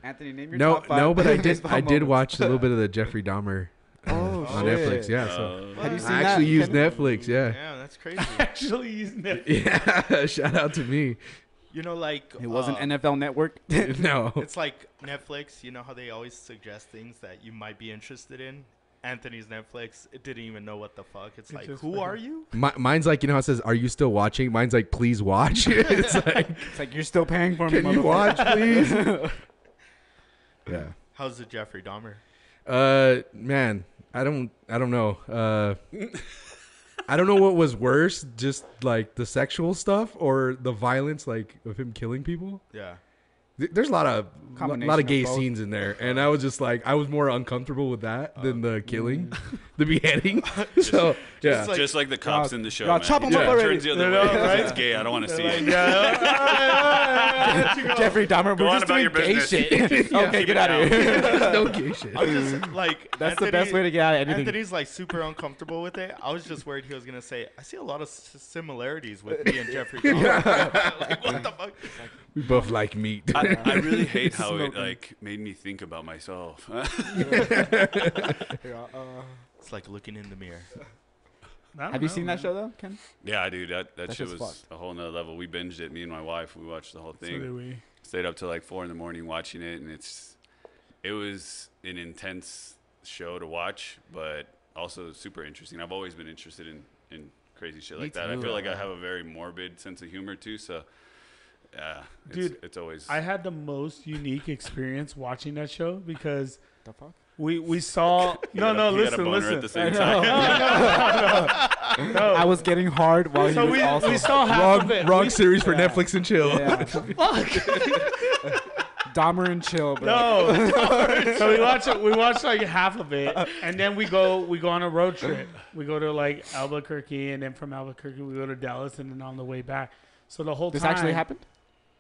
Anthony, name your No, top 5 no, but I did. baseball I did moments. watch a little bit of the Jeffrey Dahmer Oh, on shit. Netflix. Yeah, so Have you seen I that? actually use Ken? Netflix. Yeah, Yeah, that's crazy. Actually, using it. yeah. Shout out to me. You know, like It wasn't NFL Network. No, It's like Netflix. You know how they always suggest things that you might be interested in. Anthony's Netflix. It didn't even know what the fuck. It's It like, just who fucking- are you? mine's like, you know how it says, "Are you still watching?" Mine's like, "Please watch." It's like, It's like you're still paying for me, can you motherfucker. watch, please? Yeah. How's the Jeffrey Dahmer? Man, I don't know. I don't know what was worse, just like the sexual stuff or the violence, like of him killing people. Yeah. There's a lot of Combination gay of both. scenes in there, and I was just like, I was more uncomfortable with that than the killing, the beheading. So yeah, like- just like the cops y'all- in the show, y'all man. chop 'em He up already. turns the other You way know, 'cause right? it's gay. I don't want to see it. Jeffrey Dahmer, Go we're on just about doing your gay business. shit. Okay, Keep get it out of here. no gay shit. I'm just like That's the best way to get out of anything. Anthony's like super uncomfortable with it. I was just worried he was gonna say, "I see a lot of similarities with me and Jeffrey Dahmer." Like, what the fuck? We both like meat. I really hate how it Smoking. like made me think about myself. It's like looking in the mirror. Have you seen that show though, Ken? Yeah, dude, that shit shit's was fucked. a whole nother level. We binged it, me and my wife. We watched the whole So thing. did we. Stayed up till like 4 a.m. watching it, and it was an intense show to watch, but also super interesting. I've always been interested in crazy shit Me like that. I too, feel like I man. have a very morbid sense of humor too, so yeah, Dude, it's always I had the most unique experience watching that show because The fuck? we saw You got a boner listen. at the same No, time. no, no, no. No. I was getting hard while So he was also. we saw half of it. Wrong We- series for yeah. Netflix and chill. Yeah. Dahmer and chill, bro. No. So we watch like half of it, and then we go on a road trip. We go to like Albuquerque, and then from Albuquerque we go to Dallas, and then on the way back. So the whole This time, actually happened?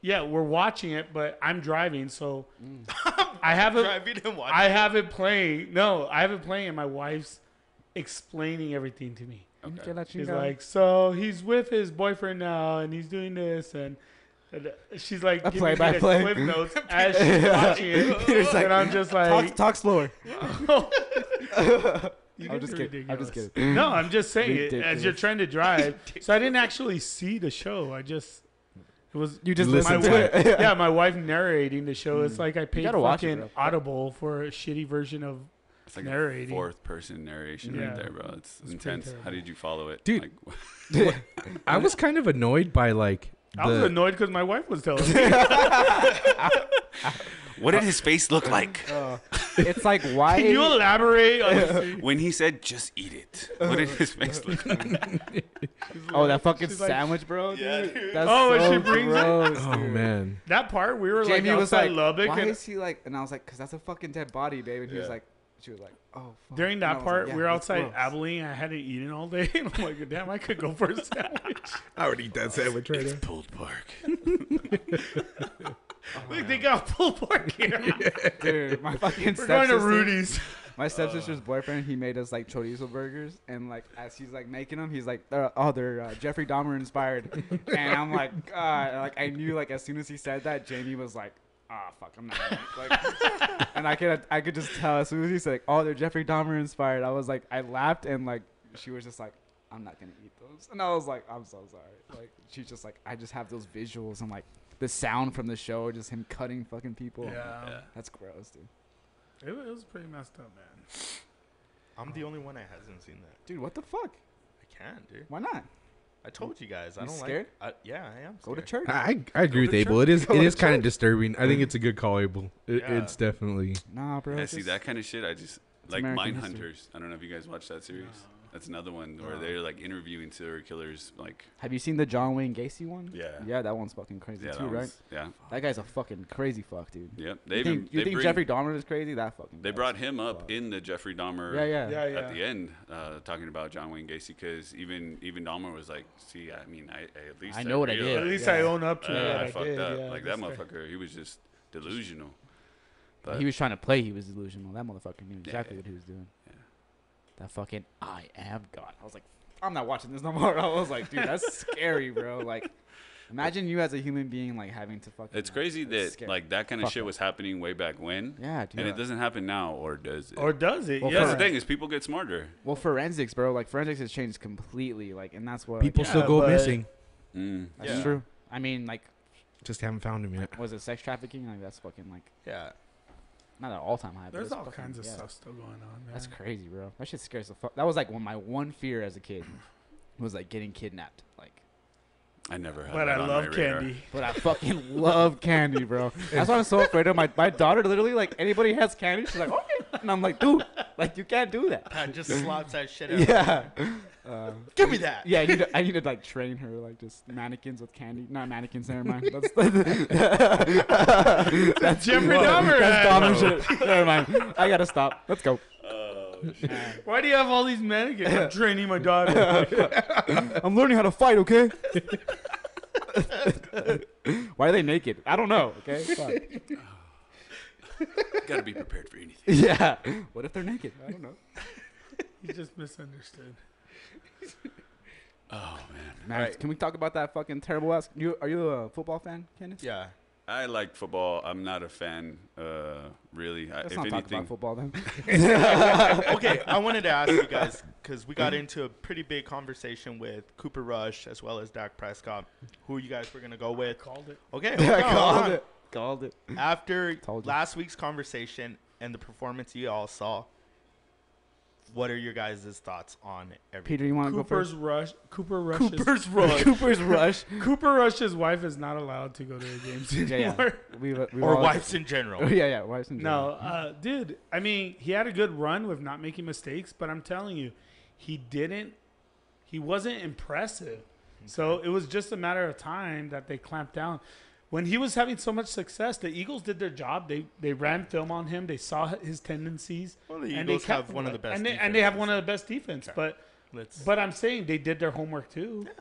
yeah, we're watching it, but I'm driving, so I have it. Driving and watching. I have it playing. No, I have it playing, and my wife's explaining everything to me. She's like, so he's with his boyfriend now, and he's doing this, and she's like, A giving me the play-by-play. clip notes as she's watching it, Peter's like, and I'm just like, talk slower. You I'm guys just are kidding. I'm just ridiculous. kidding. No, I'm just saying it as Ridiculous. you're trying to drive. So I didn't actually see the show. It was You just my listened to wife, it. yeah, my wife narrating the show. It's like I paid gotta watch it, fucking bro. Audible for a shitty version of It's like narrating. a fourth person narration Yeah. right there, bro. It's pretty intense. How terrible. did you follow it? Dude. Like, I was kind of annoyed by like I was the annoyed because my wife was telling me. what did his face look like It's like, why? Can you elaborate on this? when he said, "Just eat it"? What did his face look like? Oh, that fucking She's like- sandwich, bro. Yeah, dude. dude. That's Oh, and so she brings it? gross, oh dude. man. That part we were Jamie like was outside like, Lubbock, why and is he like? And I was like, because that's a fucking dead body, babe. And he was Yeah. like, she was like, oh. Fuck. during And I that was part like, we were yeah, that's outside gross. Abilene. I hadn't eaten all day, and I'm like, damn, I could go for a sandwich. I would eat that sandwich right now. Pulled pork. Look, they got pulled pork here. Dude, my fucking We're going to stepsister, Rudy's. my stepsister's boyfriend, he made us like chorizo burgers, and like as he's like making them, he's like, they're Jeffrey Dahmer inspired, and I'm like, like I knew like as soon as he said that, Jamie was like, fuck, I'm not gonna like, and I could just tell as soon as he said, like, oh, they're Jeffrey Dahmer inspired. I was like, I laughed, and like she was just like, I'm not gonna eat those, and I was like, I'm so sorry. Like she's just like, I just have those visuals and like the sound from the show, just him cutting fucking people. Yeah, That's gross, dude. it was pretty messed up, man. I'm the only one that hasn't seen that. Dude, what the fuck? I can't, dude. Why not? I told you guys. I You don't scared? like. Yeah, I am. Go to scared. church. I agree with to Abel. It is Go to kind of church. disturbing. I think it's a good call, Abel. Yeah. It's definitely. Nah, bro. Yeah, it's see just- that kind of shit. I just like American Mind history. Hunters. I don't know if you guys watched that series. That's another one where they're like interviewing serial killers. Like, Have you seen the John Wayne Gacy one? yeah, Yeah, that one's fucking crazy yeah, too, that right? was- yeah, That guy's a fucking crazy fuck, dude. yep. You think Jeffrey Dahmer is crazy? That fucking. They guy's brought him fuck. up in the Jeffrey Dahmer. Yeah, yeah. Yeah, yeah. At the end, talking about John Wayne Gacy, because even Dahmer was like, "See, I mean, I at least I know what I did. At least Yeah. I own up to it. I that I fucked did. up. Yeah, Like that that's fair. motherfucker, he was just delusional." But He was trying to play. He was delusional. That motherfucker knew exactly Yeah. what he was doing. Yeah. That fucking I am God. I was like, I'm not watching this no more. I was like, dude, that's scary, bro. Like, imagine you as a human being like having to fucking. it's crazy that's that scary. like that kind of Fuck shit that. was happening way back when, Yeah, dude. and it doesn't happen now, or does it? Or does it? Well, yeah. That's the thing is people get smarter. Well, forensics, bro. Like forensics has changed completely. Like, and that's what People Yeah, still go but- missing. That's Yeah. true. I mean, like, Just haven't found him yet. was it sex trafficking? Like, that's fucking like Yeah. not an all-time high. but There's it's all fucking- kinds of yeah. stuff still going on, man. That's crazy, bro. That shit scares the fuck. That was like my one fear as a kid was like getting kidnapped. Like, I never had But that I on love my radar. candy. but I fucking love candy, bro. That's why I'm so afraid of my daughter. Literally, like anybody has candy, she's like, okay, and I'm like, dude, like you can't do that. Pat just slaps that shit out. Yeah. Give me that. Yeah, I need to like train her like just mannequins with candy. Not mannequins, never mind. That's Jeffrey Dahmer. That's ad. Dahmer shit. Never mind. I gotta stop. Let's go. Why do you have all these mannequins? I'm training my daughter. I'm learning how to fight. Okay. Why are they naked? I don't know. Okay. Fuck. Gotta be prepared for anything. Yeah. What if they're naked? I don't know. You just misunderstood. Oh man, Man, Right. can we talk about that fucking terrible ass? Are you a football fan, Kenneth? Yeah. I like football. I'm not a fan, really. Let's If not talk anything, about football then. Okay, I wanted to ask you guys because we got into a pretty big conversation with Cooper Rush as well as Dak Prescott, who you guys were gonna go with. Called it. Okay, I hold on. called it. Called it. After Told you. last week's conversation and the performance you all saw, what are your guys' thoughts on everything? Peter, you want to go Cooper's first? Rush. Cooper Rush's, Cooper's Rush. Cooper's Rush. Cooper Rush's wife is not allowed to go to the games Yeah, yeah. anymore. We Or all- wives in general. Yeah, yeah. Wives in No, general. dude. I mean, he had a good run with not making mistakes, but I'm telling you, he didn't he wasn't impressive. So it was just a matter of time that they clamped down. When he was having so much success, the Eagles did their job. They ran film on him. They saw his tendencies. Well, the and Eagles they kept have one of the best and they have one of the best defense. Okay. But I'm saying they did their homework too. Yeah.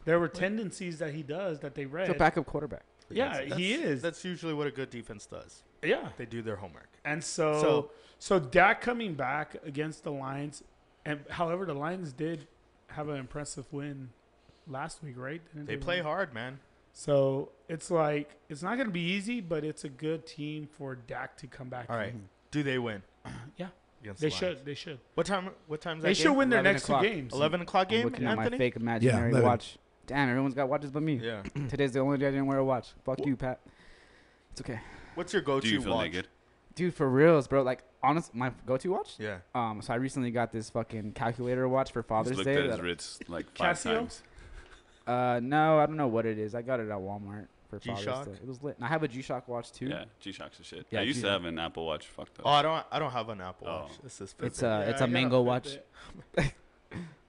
There were tendencies that he does that they read. He's a backup quarterback. Yeah, he is. That's usually what a good defense does. Yeah. They do their homework. And so Dak coming back against the Lions, and however the Lions did have an impressive win last week, right? Didn't They play hard, man. So it's like it's not going to be easy, but it's a good team for Dak to come back. All right. Do they win? Yeah, Against they the Lions? should. They should. What time? What time's that They should game? win their 11 next o'clock. 2 games. 11 o'clock I'm game, looking at my Anthony? fake imaginary 11. watch. Damn, everyone's got watches but me. Yeah. Today's the only day I didn't wear a watch. Fuck you, Pat. It's okay. What's your go-to Do you feel watch? naked? Dude, for reals, bro. Like, honest, my go-to watch? Yeah. So I recently got this fucking calculator watch for He's Father's looked Day. at his that- wrist like 5 Casio? times. No, I don't know what it is. I got it at Walmart for Father's G-Shock? Day. It was lit. And I have a G-Shock watch too. Yeah, G-Shock's a shit. Yeah, I used to G-Shock. have an Apple Watch. Fucked up. Oh, I don't have an Apple Oh. Watch. This is It's Fitbit. it's I a got Mango watch. Fitbit.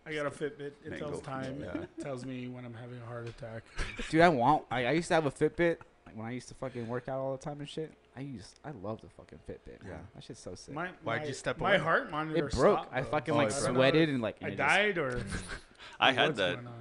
I got a Fitbit. It Mango. tells time. Yeah. It tells me when I'm having a heart attack. Dude, I used to have a Fitbit. Like when I used to fucking work out all the time and shit. I love the fucking Fitbit. Man. Yeah. That shit's so sick. Why'd you step My away? heart monitor It broke. stopped, I though. fucking Oh, like it broke. I don't know sweated if and like. I and it just- died or I had what's that going on?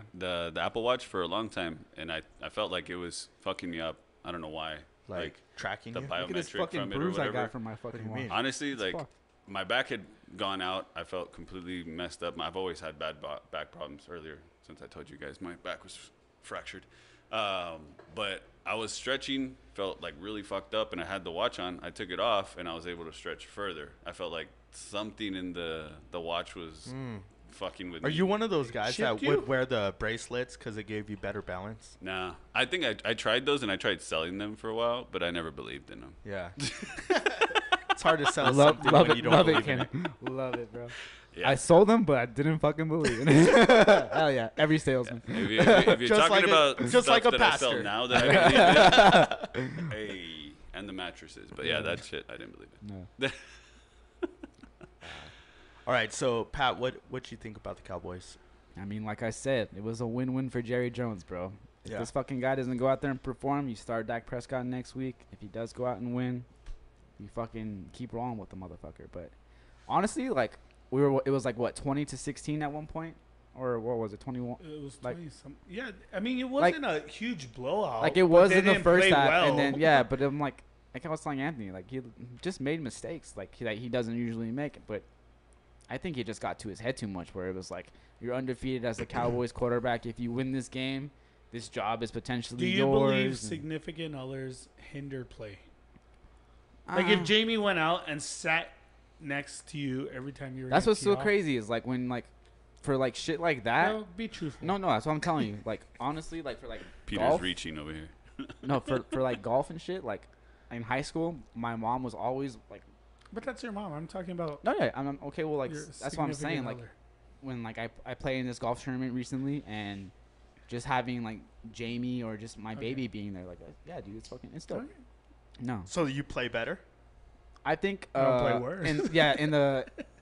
the Apple Watch for a long time, and I felt like it was fucking me up. I don't know why. Like tracking the you? Look at this biometric fucking from it or bruise I whatever. got from my fucking you watch. mean? Honestly, It's like fucked. my back had gone out. I felt completely messed up. I've always had bad back problems earlier since I told you guys my back was fractured. But I was stretching, felt like really fucked up, and I had the watch on. I took it off, and I was able to stretch further. I felt like something in the watch was fucking with Are me. you one of those guys that Chipped you? would wear the bracelets because it gave you better balance? Nah. I think I tried those, and I tried selling them for a while, but I never believed in them. Yeah. It's hard to sell Love, something love when it, you don't love it, believe in it. Ken. Love it, bro. Yeah. I sold them, but I didn't fucking believe in it. Hell yeah, every salesman. If you're Just talking like a- about just stuff like a that I sell pastor. now that I believe in, hey, and the mattresses. But yeah, that shit I didn't believe in. No. All right, so Pat, what you think about the Cowboys? I mean, like I said, it was a win-win for Jerry Jones, bro. If Yeah. this fucking guy doesn't go out there and perform, you start Dak Prescott next week. If he does go out and win, you fucking keep rolling with the motherfucker. But honestly, like it was like what 20-16 at one point, or what was it, 21? it was Like- 20 some. Yeah, I mean it Like- wasn't a huge blowout. Like it but was they in the didn't first play half, well. and then yeah, but I'm like I was telling Anthony, like he just made mistakes, like that he doesn't usually make. But I think he just got to his head too much, where it was like you're undefeated as the Cowboys quarterback. If you win this game, this job is potentially Do you yours. believe and- significant others hinder play? Like if Uh, Jamie went out and sat next to you every time you were. that's gonna what's tee so off, crazy is like when like for like shit like that. well, be truthful. No, that's what I'm telling you. Like honestly, like for like Peter's golf, reaching over here. no for like golf and shit. Like in high school, my mom was always like, But that's your mom. I'm talking about. no, yeah, I'm okay. Well, like your that's what I'm saying. significant Like other. when like I play in this golf tournament recently and just having like Jamie or just my Okay. baby being there, like yeah, dude, it's dope. Okay. No, So you play better? I think I don't play worse.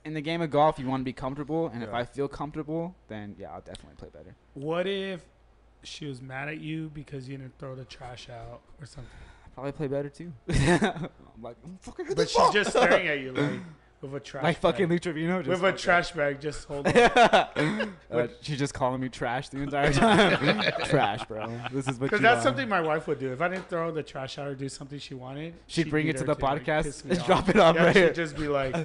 in the game of golf, you want to be comfortable, and if Yeah. I feel comfortable, then yeah, I'll definitely play better. What if she was mad at you because you didn't throw the trash out or something? I'll probably play better too. I'm like, fucking hit But this she's ball. just staring at you like with a trash like fucking bag. Lee Trevino. Just With a fucking- trash bag just holding. she's just calling me trash the entire time. Trash, bro. This is what Because you that's are. something my wife would do. If I didn't throw the trash out or do something she wanted, She'd bring be it to there the like, podcast piss me and off. drop it off Yeah, right she'd here. just be like,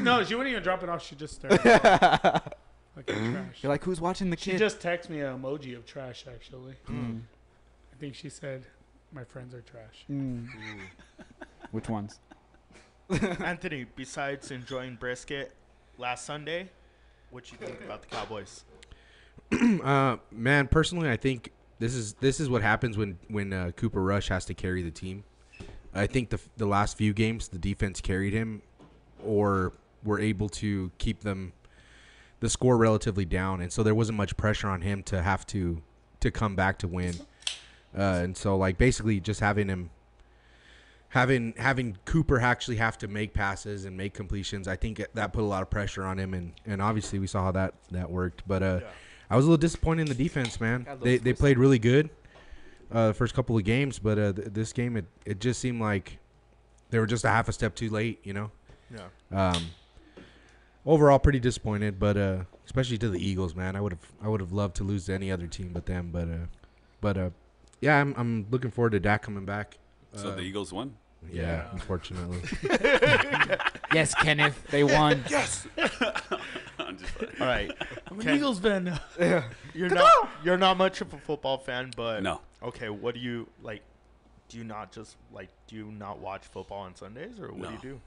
no, she wouldn't even drop it off. She'd just stare. Fucking trash. You're like, who's watching the She kid? just texted me an emoji of trash. Actually, Mm. I think she said, "My friends are trash." Mm. Which ones? Anthony, besides enjoying brisket last Sunday, what you think about the Cowboys? Man, personally, I think this is what happens when Cooper Rush has to carry the team. I think the last few games the defense carried him, or were able to keep the score relatively down, and so there wasn't much pressure on him to have to come back to win. And so like basically just having Cooper actually have to make passes and make completions, I think that put a lot of pressure on him, and obviously we saw how that worked. But I was a little disappointed in the defense, man. Got They those played really good the first couple of games, but this game it just seemed like they were just a half a step too late, you know. Yeah. Overall, pretty disappointed, but especially to the Eagles, man. I would have loved to lose to any other team but them, but yeah, I'm looking forward to Dak coming back. So the Eagles won. Yeah, unfortunately. Yes, Kenneth, they won. Yes. I'm just playing. All right. I'm an Ken, Eagles fan. you're not much of a football fan, but No. Okay, what do you like? Do you not watch football on Sundays, or what do No. you do?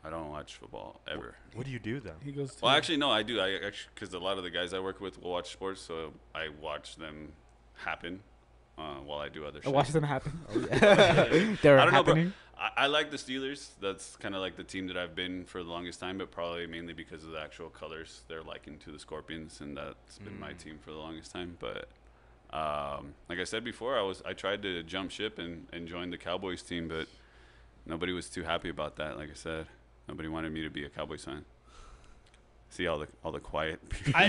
I don't watch football ever. What do you do then? He goes to Well, actually, no, I do. I actually, because a lot of the guys I work with will watch sports, so I watch them happen while I do other I shit. watched them happen. They're I don't know, happening. but I like the Steelers. That's kind of like the team that I've been for the longest time, but probably mainly because of the actual colors they're liking to the Scorpions, and that's been my team for the longest time. But like I said before, I tried to jump ship and join the Cowboys team, but nobody was too happy about that. Like I said, nobody wanted me to be a Cowboys fan. See all the quiet people. I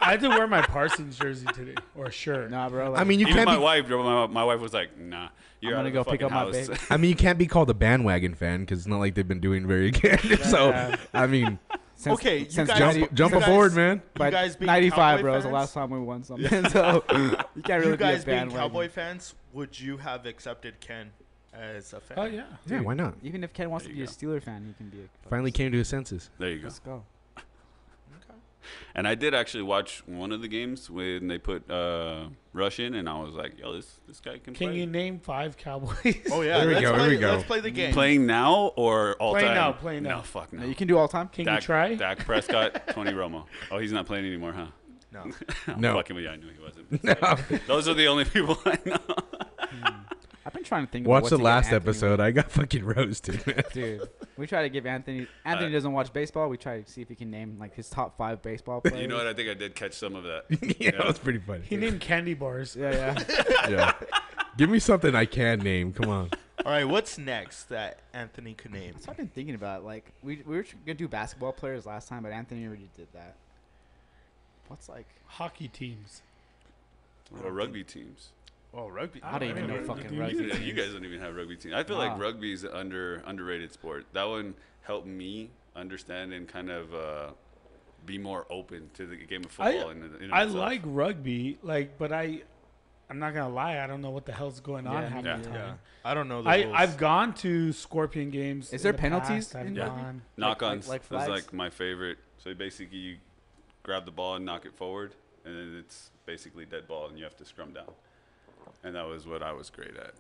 had to wear my Parsons jersey today or a shirt. Nah, bro. Like, I mean, you Even can't my be. wife, my wife was like, "Nah, you're I'm out gonna of the go pick fucking up my house." baby. I mean, you can't be called a bandwagon fan because it's not like they've been doing very good. So, Yeah. I mean, since, Okay, you since guys- Johnny- jump you guys- aboard, man. You guys being 95, Cowboy bro, was the fans? last time we won something. So you can't really You guys be a being bandwagon. Cowboy fans, would you have accepted Ken as a fan? Oh yeah. Yeah, why not? Even if Ken wants There to be you a go. Steeler fan, he can be a. Finally came to his senses. There you go. Let's go. And I did actually watch one of the games when they put Rush in, and I was like, "Yo, this guy can Can play." you name 5 Cowboys? Oh yeah, There we let's go, play, here we go. Let's play the game. Playing now or all Playing time? now, playing now. No, fuck no. No, you can do all time. Can Dak, you try? Dak Prescott, Tony Romo. Oh, he's not playing anymore, huh? No. I'm No. fucking with you. I knew he wasn't. Those are the only people I know. I've been trying to think. about Watch what the to give last Anthony episode. I got fucking roasted, man. Dude, we try to give Anthony. Anthony doesn't watch baseball. We try to see if he can name like his top 5 baseball players. You know what? I think I did catch some of that. Yeah, that was pretty funny. He named candy bars. Yeah, yeah. Yeah. Give me something I can name. Come on. All right, what's next that Anthony could name? That's what I've been thinking about. Like we were gonna do basketball players last time, but Anthony already did that. What's like? Hockey teams. Or rugby teams. Oh, rugby. I don't even know fucking rugby. You guys don't even have rugby teams. I feel Nah. like rugby is an underrated sport. That one helped me understand and kind of be more open to the game of football. I like rugby, but I'm not gonna lie. I don't know what the hell's going on Yeah, half yeah. the time. Yeah, I don't know the rules. I've gone to Scorpion games. Is in there the penalties past. I've in rugby? gone. Knock-ons. like That's flags? like my favorite. So basically, you grab the ball and knock it forward, and then it's basically dead ball, and you have to scrum down. And that was what I was great at.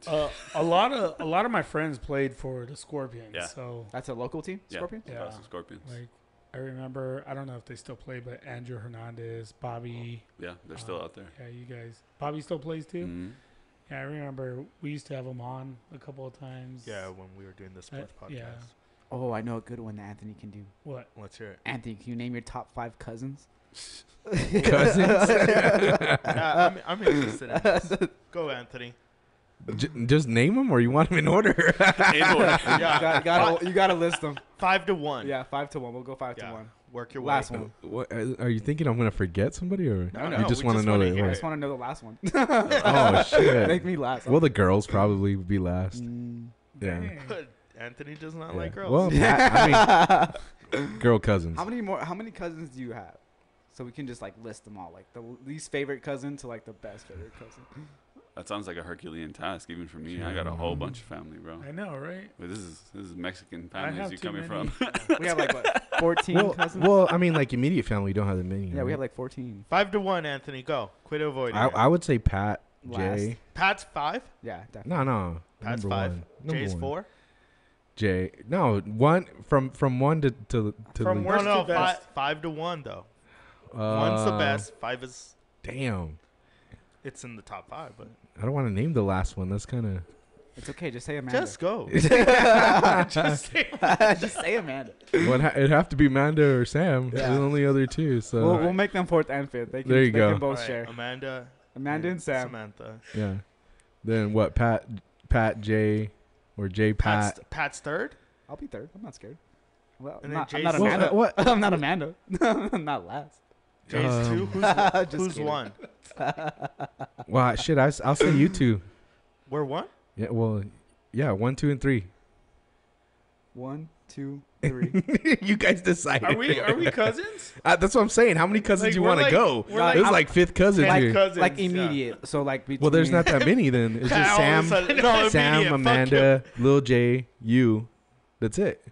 A lot of my friends played for the Scorpions. Yeah. So That's a local team, Scorpion. Yeah. Boston Scorpions. like I remember, I don't know if they still play, but Andrew Hernandez, Bobby. Yeah, they're still out there. Yeah, you guys. Bobby still plays too. Mhm. Yeah, I remember we used to have him on a couple of times. Yeah, when we were doing the sports podcast. yeah. Oh, I know a good one that Anthony can do. What? Let's hear it. Anthony, can you name your top 5 cousins? Cousins? Yeah, I'm interested in this. Go, Anthony. Just name them, or you want them in order? In order. Yeah, You gotta list them. 5 to 1. Yeah, 5 to 1. We'll go 5 to Yeah. 1. Work your Last way. one. What, are you thinking I'm gonna forget somebody, or No, you just want to know wanna that? hear I it. just want to know the last one. Oh shit! Make me last. Well, the girls probably would be last. Yeah. Dang. Anthony does not Yeah. like girls. Well, I mean, girl cousins. How many cousins do you have? So we can just like list them all, like the least favorite cousin to like the best favorite cousin. That sounds like a Herculean task, even for me. I got a whole bunch of family, bro. I know, right? But this is Mexican I have families you too coming many. from. We have like what, 14 Well, cousins. well, I mean, like immediate family, we don't have that many. Yeah, we right? have like 14. 5 to 1, Anthony. Go. Quit avoiding it. I would say Pat, Last. Jay. Pat's 5. Yeah, definitely. No. Pat's number 5. one. Number Jay's one. 4. Jay. No, one from one to From the, worst No, to best. 5 to 1 though. One's the Uh, best. 5 is Damn. it's in the top 5, but I don't want to name the last one. That's kind of. It's okay. Just say Amanda. just go. Just say Just say Amanda. Well, it'd have to be Manda or Sam. Yeah. They're the only other two. So We'll make them 4th and 5th. They can, There you they go. can both All right, share. Amanda Amanda and Sam. Samantha. yeah. Then what? Pat, Jay, or Jay, Pat. Pat's 3rd? I'll be 3rd. I'm not scared. Well, And I'm then not Jay's- Amanda. What? I'm not Amanda. I'm not last. Jay's two. Just Who's kidding. one? Well, shit, I'll say you two. We're one. Yeah, well, yeah, 1, 2, and 3. 1, 2, 3. You guys decide. Are we cousins? That's what I'm saying. How many cousins Like, you we're want to like- go? we're like- It was like fifth cousins Like here. cousins. Like yeah. immediate. So like between. Well, there's not that many then. It's just Sam, No, Sam, immediate, fuck Amanda, Lil J, you. That's it.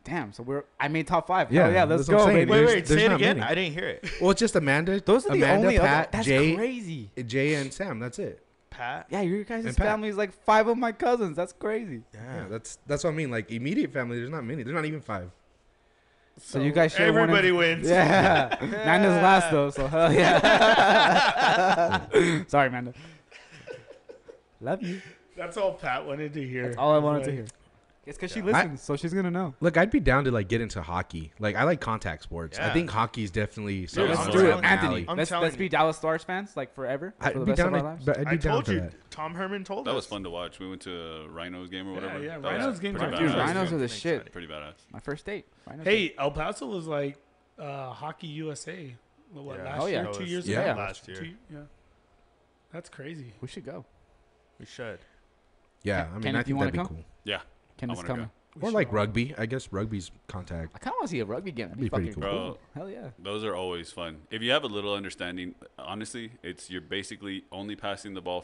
Damn. So I made top 5. Yeah, Yeah, yeah. Let's that's what I'm go, saying. baby. Wait, There's say it not again. many. I didn't hear it. Well, it's just Amanda. Those are the Amanda, only Pat, other. That's Jay, crazy. Jay, and Sam. That's it. Pat. Yeah, your guys' And Pat. family is like 5 of my cousins. That's crazy. Yeah, that's what I mean. Like immediate family, there's not many. There's not even 5. So you guys share one of- Everybody wins. Yeah. Amanda's last though, so hell yeah. Sorry, Amanda. Love you. That's all Pat wanted to hear. That's all I wanted to Like, hear. It's because she Yeah. listens, so she's gonna know. Look, I'd be down to like get into hockey. Like I like contact sports. I Yeah. think hockey's definitely Dude, something I'm that's telling up you, my Anthony, alley. I'm let's telling be you. Dallas Stars fans like forever for I'd the be rest of down. our To, lives. but I'd I be down told for you. that. Tom Herman told That us. was fun to watch. We went to a Rhinos game or whatever. yeah, That was Rhinos games pretty are Dude, badass. Rhinos are the Makes shit. sense. Pretty badass. My first date. Rhinos Hey, El Paso was like Hockey USA. What, Yeah. last Oh, yeah. year? 2 years Yeah. ago? Last year. Yeah. That's crazy. we should go. We should. Yeah, Ken- I mean, Kenneth, I you think wanna that'd be come? cool. Yeah. Ken I is wanna coming. go. We Or should like all- rugby. I guess rugby's contact. I kind of want to see a rugby game. That'd be Be pretty fucking cool. cool. Bro. Hell yeah. Those are always fun. If you have a little understanding, honestly, you're basically only passing the ball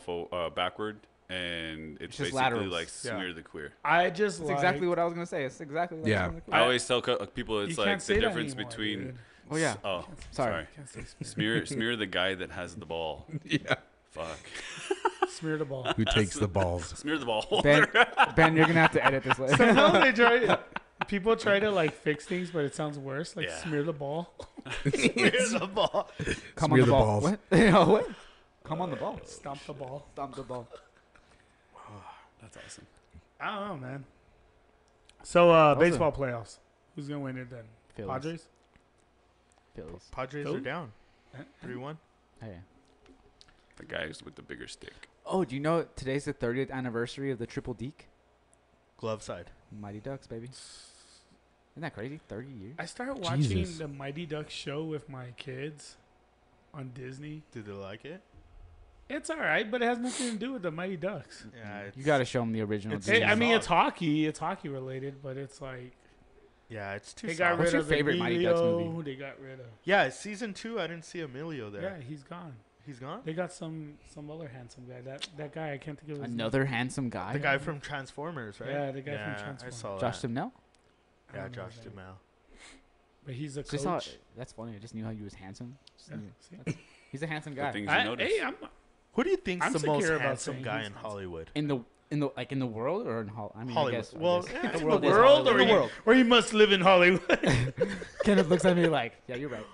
backward, and it's just basically laterals. like Yeah. smear the queer. I just That's like, exactly what I was gonna say. It's exactly what Yeah. I was I gonna always tell people you it's can't like say the that difference anymore, between. dude. Oh yeah. Oh, Sorry. Can't say smear. smear the guy that has the ball. Yeah. Fuck. Smear the ball. Who takes the balls? Smear the ball. Ben, you're gonna have to edit this later. Sometimes they try. People try to like fix things, but it sounds worse. Like Yeah. smear the ball. Here's the ball. Come Smear on the the ball. balls. What? No, what? Come on the ball. Stomp the ball. Stomp the ball. That's awesome. I don't know, man. So Awesome. baseball playoffs. Who's gonna win it then? Phillies. Padres. Phillies. Padres Who? are down. 3-1. Hey. The guys with the bigger stick. Oh, do you know today's the 30th anniversary of the Triple Deke? Glove side. Mighty Ducks, baby. Isn't that crazy? 30 years. I started watching Jesus. the Mighty Ducks show with my kids on Disney. Do they like it? It's all right, but it has nothing to do with the Mighty Ducks. Yeah. You got to show them the original. It's- Hey, Disney. I mean, soft. it's hockey. It's hockey related, but it's like Yeah, it's too they got soft. What's rid your of favorite Mighty Ducks Emilio, movie? They got rid of. Yeah, season 2, I didn't see Emilio there. Yeah, he's gone. He's gone? They got some other handsome guy. That guy I can't think of his Another handsome guy. The guy from Transformers, right? Yeah, the guy from I Transformers. saw Josh that. Duhamel. name. I Yeah, don't know Josh his name. Duhamel. But he's a Just saw, coach. that's funny. I just knew how he was handsome. Just Yeah, knew- see? He's a handsome The guy. things you notice. Hey, I'm Who do you think's I'm the most secure about handsome saying guy he's in handsome. Hollywood? in the world or in Hollywood? I mean, Hollywood. I guess. Well, I yeah, guess. in world the is world Hollywood. or or you, or you must live in Hollywood. Kenneth looks at me like, yeah, you're right.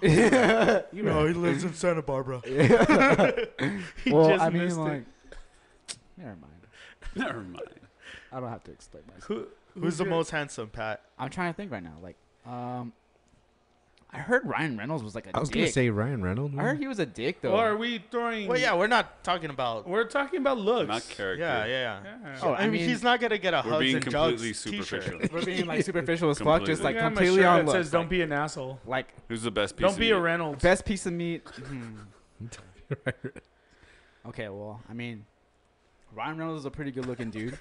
You're No, right. he lives in Santa Barbara. He Well, just I mean, missed it. like, never mind. Never mind. I don't have to explain myself. Who's the your- most handsome, Pat? I'm trying to think right now. Like, I heard Ryan Reynolds was like a I was dick. gonna say Ryan Reynolds. I heard he was a dick though. Or are we throwing? Well, yeah, we're not talking about. we're talking about looks. Not character. Yeah. Yeah. Oh, I mean, he's not gonna get a We're Hugs being and completely Jugs t-shirt. superficial. We're being like superficial as fuck, just Completely. like Look at my completely shirt on that looks. says "Don't like, be an asshole." like Who's the best piece Don't of be meat? a Reynolds. best piece of meat. Okay, well, I mean, Ryan Reynolds is a pretty good looking dude.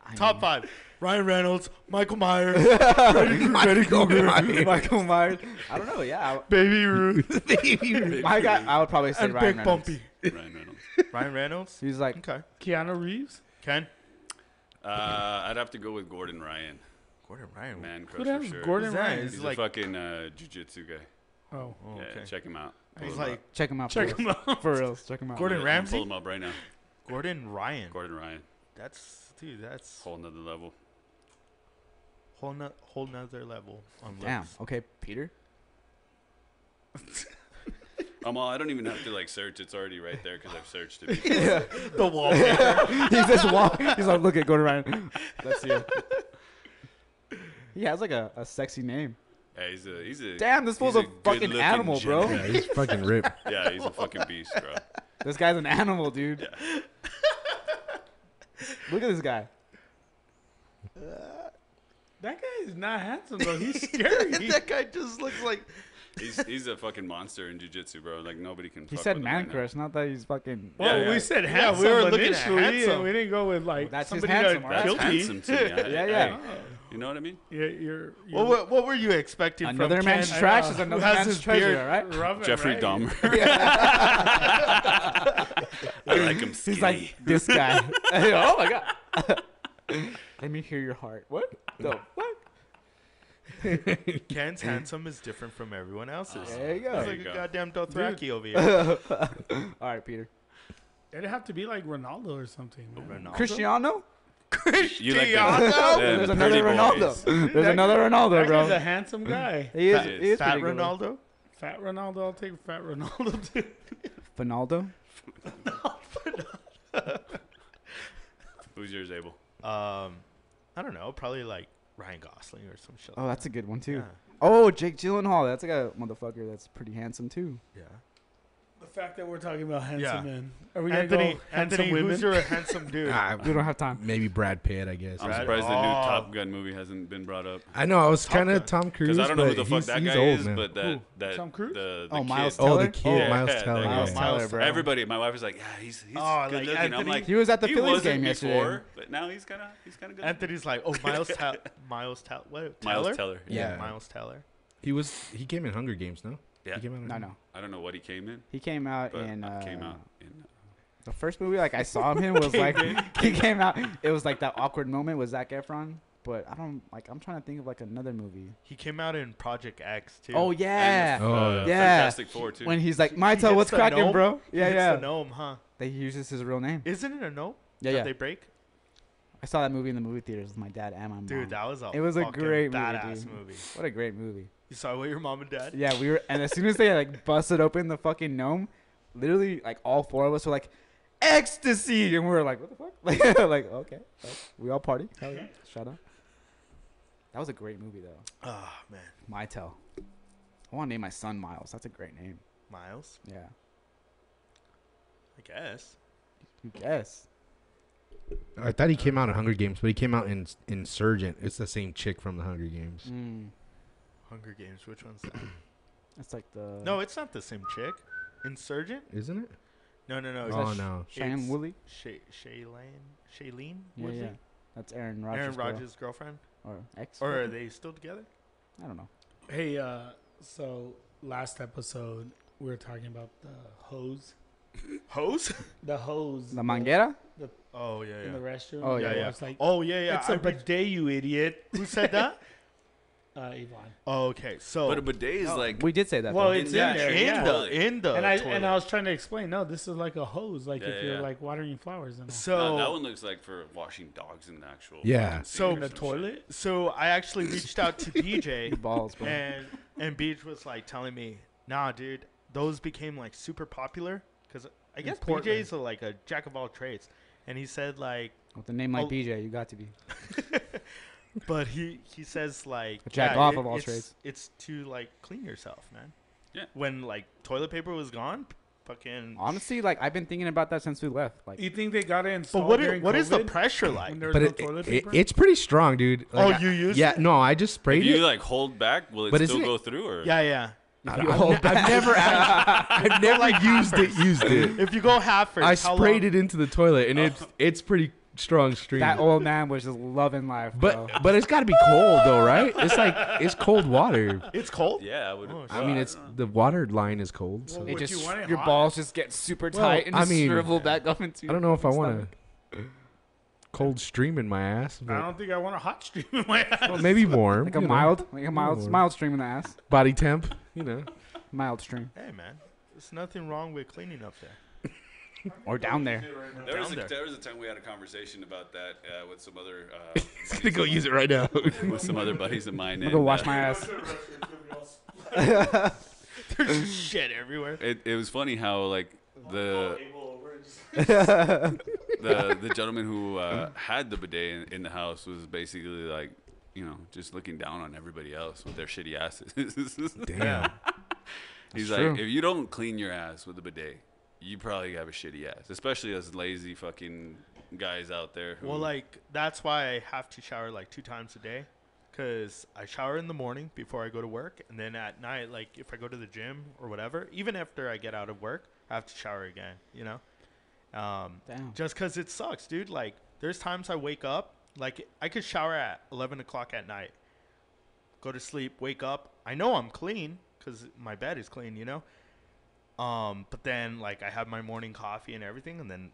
I Top mean, 5: Ryan Reynolds, Michael Myers, Michael Myers. I don't know. Yeah, Baby Ruth, my guy. I would probably say and Ryan Big Reynolds. Bumpy. Ryan Reynolds. Ryan Reynolds. He's like, Okay. Keanu Reeves. Ken. I'd have to go with Gordon Ryan. Gordon Ryan. Man Who crush the for hell's sure. Gordon Who's that? Ryan? Is He's like- a fucking jiu-jitsu guy. Oh, Oh, Yeah, okay. check him out. Pull He's him up. like check him out. check for him out. real. For real. Check him out. Gordon I'm Ramsay? Pull him up right now. Gordon Ryan. Gordon Ryan. That's Whole nother level. whole nother level on Damn. looks. Okay, Peter. I don't even have to like search. It's already right there because I've searched it. The wallpaper. He just walk. He's like, look at Gordon Ryan. That's you. He has like a sexy name. Yeah, he's a. Damn, this fool's he's a fucking good-looking animal, bro. gentleman. Yeah, he's fucking ripped. Yeah, he's a fucking beast, bro. This guy's an animal, dude. Yeah. Look at this guy. that guy is not handsome though. He's scary. That guy just looks like He's a fucking monster in jiu-jitsu, bro. Like nobody can. He fuck said with him man right now. crush, not that he's fucking. Well, Yeah, we yeah. said Yeah, handsome we were looking at initially, handsome. and we didn't go with like That's his somebody handsome, that right? That's killed me. handsome to me. Yeah, yeah. You know what I mean? You're What were you expecting Another from man's Ken? trash know. is Who another has man's his treasure, beard all right? Robin, Jeffrey right? Dahmer. I like him skinny. He's like this guy. Oh my god. Let me hear your heart. What the fuck? Ken's handsome is different from everyone else's. There you He's go. like you a go. goddamn Dothraki over here. All right, Peter. It'd have to be like Ronaldo or something. man. Ronaldo? Cristiano? You like Cristiano? There's the another pretty Ronaldo. boys. There's another Ronaldo, That guy's a bro. handsome guy. He is. Fat- He is Fat pretty good. Ronaldo? Fat Ronaldo, I'll take Fat Ronaldo too. Finaldo? Who's yours, Abel? I don't know. Probably like Ryan Gosling or some shit. Oh, that's a good one too. Yeah. Oh, Jake Gyllenhaal. That's like a motherfucker that's pretty handsome too. Yeah. The fact that we're talking about handsome Yeah. men. Are we gonna Anthony, go handsome Anthony, women? who's your handsome dude? We don't have time. Maybe Brad Pitt, I guess. I'm Brad- surprised the new Oh. Top Gun movie hasn't been brought up. I know. I was Top kind of Gun. Tom Cruise, Because I don't know who but the fuck he's, that he's guy old is, now. but Who? that Tom Cruise? the Oh, kid. Miles Oh, Teller? the kid, Yeah, Miles that Teller. guy. yeah. Miles Teller, bro. Everybody, my wife was like, yeah, he's Oh, good like looking. I'm Anthony? like, He was at the he Phillies wasn't game yesterday. before, but now he's kind of good. Anthony's like, oh, Miles Teller. What? Miles Teller? Teller. Yeah. Miles Teller. He came in Hunger Games, no? Yeah. He came out in No, Hunger- no. I don't know what he came in, He came out but in. came out in. The first movie like I saw him in was like he came out. It was like that awkward moment with Zac Efron. But I don't like. I'm trying to think of like another movie. He came out in Project X too. Oh yeah, And, Oh, yeah. Fantastic Four too. when he's like, He "Maito, hits what's the cracking, gnome. bro?" He Yeah, hits yeah. the gnome, huh? They uses his real name. Isn't it a gnome? Yeah, that yeah. They break. I saw that movie in the movie theaters with my dad and my mom. Dude, that was a It was a fucking great movie, badass dude. movie. What a great movie. You saw it with your mom and dad? Yeah, we were, and as soon as they like busted open the fucking gnome, literally like all four of us were like, "Ecstasy!" and we were like, "What the fuck?" Like okay, we all party. Hell yeah, shut up. That was a great movie though. Oh man, Mytel. I want to name my son Miles. That's a great name. Miles. Yeah. I guess. You guess. I thought he came out in Hunger Games, but he came out in Insurgent. It's the same chick from the Hunger Games. Hunger Games. Which one's that? It's like the. No, it's not the same chick. Insurgent? Isn't it? No. Oh, it's no. Cheyenne it's Woodley. Shailene Yeah, Woodley? yeah. That's Aaron Rodgers. Aaron girl. Rodgers' girlfriend? Or ex. Or are they still together? I don't know. Hey, so last episode we were talking about the hose. Hose? The hose. La Manguera. Oh, yeah, in the yeah. restroom. Oh, yeah, Yeah, yeah. It's like, Oh, yeah, yeah. it's a bidet, you idiot. Who said that? Yvonne. Oh, okay. So, But a bidet is like We did say that. Well, though. it's yeah, in there. in yeah. the and I toilet. was trying to explain. No, this is like a hose. Like Yeah, if you're yeah. like watering flowers and all. So, that one looks like for washing dogs in the actual. Yeah. fucking So- sink or in the some toilet. so I actually reached out to BJ, balls, bro. and Beach was like telling me, "Nah, dude, those became like super popular because I guess Portland. BJ's like a jack of all trades." And he said like, With a name like Oh. BJ, you got to be. but he says like, A jack yeah, off of all it's, trades. It's to like clean yourself, man. Yeah. When like toilet paper was gone, fucking. Honestly, like I've been thinking about that since we left. Like, You think they got it But installed what during what is the COVID pressure like? when there's But no it, toilet it, paper? it's pretty strong, dude. Oh, Like, you used Yeah, it? no, I just If sprayed you it. like hold back, will it But still isn't go it- through? Or Yeah, yeah. I've never, I've never used it. If you go half first, I how sprayed long? it into the toilet, and it's pretty strong stream. that old man was just loving life, bro. But it's got to be cold though, right? It's like it's cold water. It's cold. yeah, I would. Oh, I mean, it's the water line is cold. So. Well, it Would just you want it your hot? balls just get super Well, tight and I just mean, shrivel back up into. I don't know if I your want a cold stream in my ass. I But, don't think I want a hot stream in my ass. well, maybe warm. like a you know. mild Lord. stream in the ass. Body temp. You know. Mild stream Hey man, there's nothing wrong with cleaning up there. or down there. There was, down there. there was a time we had a conversation about that with some other. He's gonna go use it right now. with some other buddies of mine. I'm gonna go and, wash my ass. There's just shit everywhere. It was funny how like the the gentleman who had the bidet in the house was basically like, you know, just looking down on everybody else with their shitty asses. Damn. He's That's like, true. if you don't clean your ass with a bidet, you probably have a shitty ass, especially as lazy fucking guys out there. Who, Well, like that's why I have to shower like 2 times a day. because I shower in the morning before I go to work, and then at night, like if I go to the gym or whatever, even after I get out of work, I have to shower again. You know, Damn. just because it sucks, dude. Like there's times I wake up, like I could shower at 11 o'clock at night, go to sleep, wake up. I know I'm clean because my bed is clean. You know, but then like I have my morning coffee and everything, and then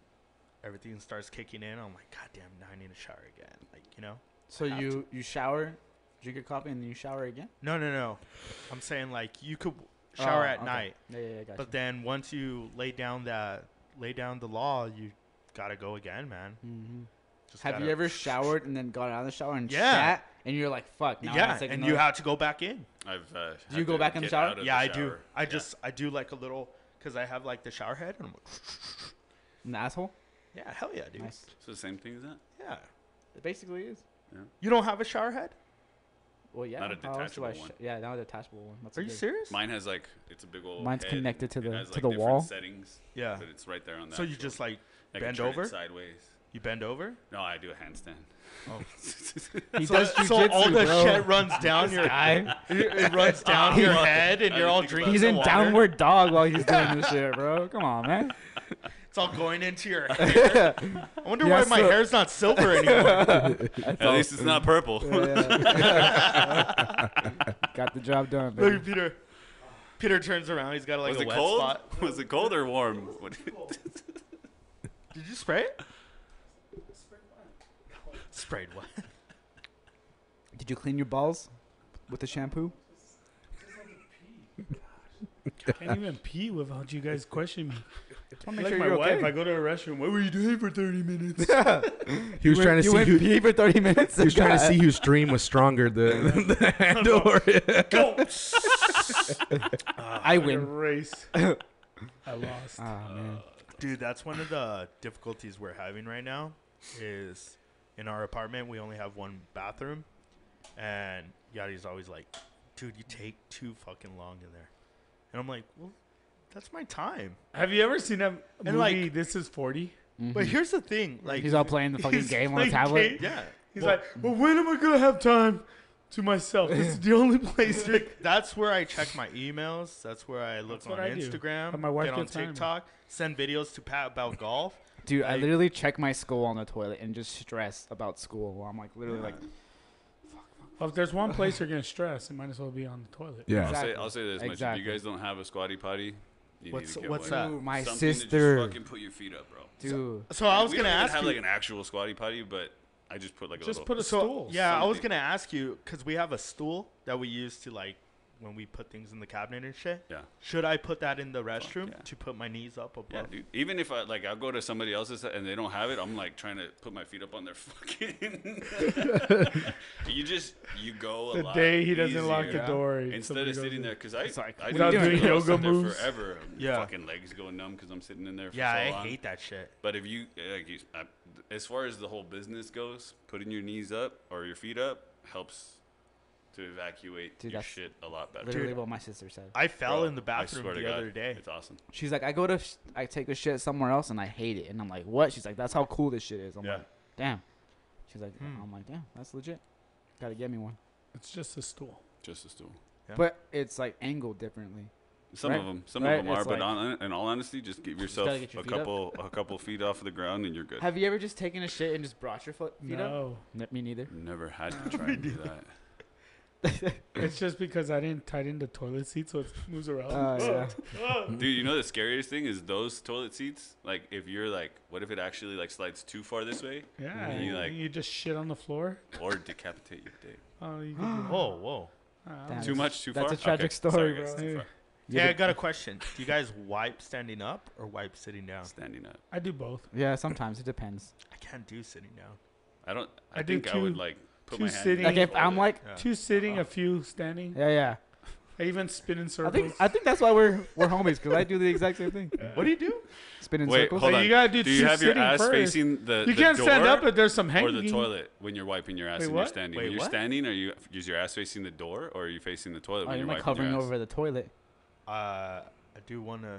everything starts kicking in. I'm like, God damn, now I need to shower again. Like, you know. So you shower, drink your coffee, and then you shower again? No. I'm saying like you could shower at okay. night, Yeah, gotcha. but then once you lay down the law, you gotta go again, man. Mm-hmm. Just Have you gotta- ever showered and then got out of the shower and Yeah. shat, and you're like, fuck, now I Yeah, gotta take and another- you have to go back in. I've Do had you go to back in the get shower? out of Yeah, the I do. shower. I do like a little because I have like the shower head, and I'm like, in the asshole? yeah, hell yeah, dude. Nice. So the same thing as that? Yeah. It basically is. You don't have a shower head? Well, yeah. Not a how else do I detachable one. Yeah, not a detachable one. That's Are you good. serious? Mine has like it's a big old. Mine's head. connected to It the- has, to like, the different wall. settings. Yeah. But it's right there on that. So you just like I can bend turn it over? sideways. You bend over? No, I do a handstand. Oh. He so, does so all jujitsu, the bro. shit runs down your guy. it runs down your head, and I you're all didn't think drinking. He's the in water. downward dog while he's doing this shit, bro. Come on, man. It's all going into your hair. I wonder Yeah, why my so- hair's not silver anymore. At least it's not purple. Got the job done, Look baby. at Peter. Peter turns around. He's got like Was a it wet cold? spot. Was it cold or warm? Did you spray it? Sprayed what? Did you clean your balls with the shampoo? Can't even pee without you guys questioning me. Just wanna make Like sure my you're wife, okay. I go to a restroom. What were you doing for 30 minutes? He was trying to You see went who. pee for 30 minutes. He was trying to see whose stream was stronger, the handle or Go. I Like a win. race. I lost. Ah man. Dude, that's one of the difficulties we're having right now. Is in our apartment we only have one bathroom, and Yadi's always like, "Dude, you take too fucking long in there," and I'm like, "Well, that's my time." Have you ever seen that And, movie, like- This Is 40? But here's the thing, like, He's all playing the fucking He's game on the playing tablet. game. yeah, He's well, like, well, when am I going to have time to myself? This is the only place. that's where I check my emails. That's where I look That's what on I do. Instagram. But my wife get on gets mad at me. TikTok. Send videos to Pat about golf. Dude, I Like- literally check my school on the toilet and just stress about school. While I'm like literally like, Well, if there's one place you're going to stress, it might as well be on the toilet. Yeah. Exactly. I'll say this much: Exactly. if you guys don't have a squatty potty, you What's- need to get what's one. that? dude, my Something to sister, just fucking put your feet up, bro. dude. So I was We gonna don't even ask have you. like an actual squatty potty, but I just put like a Just little. put a So stool. yeah, I was Something. gonna ask you because we have a stool that we use to like when we put things in the cabinet and shit. Yeah. Should I put that in the restroom yeah. to put my knees up above? Yeah, dude. Even if I'll go to somebody else's and they don't have it, I'm like trying to put my feet up on their fucking. you go a The lot day he doesn't easier lock the door. instead somebody of goes sitting in. there because I It's like, I without do doing it. I'll yoga sit there moves. forever. Yeah. Fucking legs go numb because I'm sitting in there for Yeah, so I long. hate that shit. But if you, as far as the whole business goes, putting your knees up or your feet up helps to evacuate Dude, your that's shit a lot better. Literally Dude. what my sister said. I fell Bro, in the I bathroom swear to the God, other day. It's awesome. She's like, I take a shit somewhere else and I hate it. And I'm like, what? She's like, that's how cool this shit is. I'm Yeah. like, damn. She's like, Hmm. I'm like, damn, that's legit. Gotta get me one. It's just a stool. Just a stool. Yeah. But it's like angled differently. Some Right? of them, some Right? of them are, It's but like- in all honesty, just give yourself gotta get your a feet up. couple feet off of the ground and you're good. Have you ever just taken a shit and just brought your feet up? No. Me neither. Never had to try and do that. It's just because I didn't tighten the toilet seat so it moves around. Yeah. Dude, you know the scariest thing is those toilet seats. Like, if you're like, what if it actually like slides too far this way, Yeah. You, You, like- just shit on the floor. or decapitate your dick? Oh, you can do that. Whoa, whoa. Damn. Too much, too That's far. a tragic Okay, story, sorry, bro. guys, too far. Yeah, I got a question. Do you guys wipe standing up or wipe sitting down? Standing up. I do both. Yeah, sometimes it depends. I can't do sitting down. I don't. I I do think I would two- like put two my hand. sitting- Like if hold I'm it. like, Yeah. 2 sitting, a few standing. yeah. I even spin in I circles. think that's why we're homies because I do the exact same thing. What do you do? Spin in Wait, circles. hold So on. you gotta do you two have your sitting ass first. facing the You the can't stand door up if there's some hanging. or the toilet when you're wiping your ass Wait, and what? you're standing? Wait, when you're what? standing, is your ass facing the door or are you facing the toilet Oh, when you're you're like wiping hovering your ass? over the toilet. I do want to.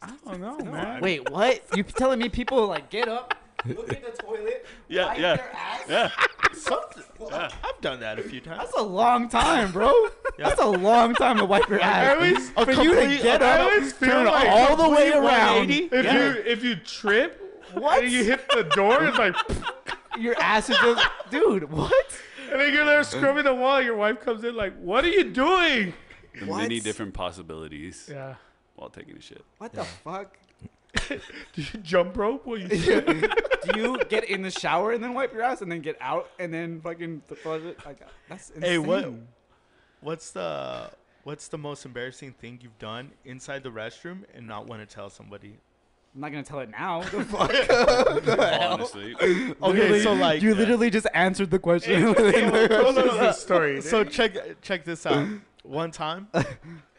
I don't know, man. Wait, what? You telling me people like get up, look at the toilet, Yeah, wipe yeah. their ass, Yeah. Something. I've done that a few times. That's a long time, bro. Yeah. That's a long time to wipe your ass. always- For you to get I up, always feel turn like all the way complete around. 180. If you trip, What? and you hit the door, it's like, Your ass is just, dude. What? and then you're there scrubbing the wall. Your wife comes in like, "What are you doing?" The What? many different possibilities Yeah. while taking a shit. What the fuck? Do you jump rope? What you? Do you get in the shower and then wipe your ass and then get out and then fucking flush it? Like that's insane. Hey, what's the most embarrassing thing you've done inside the restroom and not want to tell somebody? I'm not gonna tell it now. The fuck? Honestly, Okay, so like you literally just answered the question. Hold on, the story. So check this out. One time,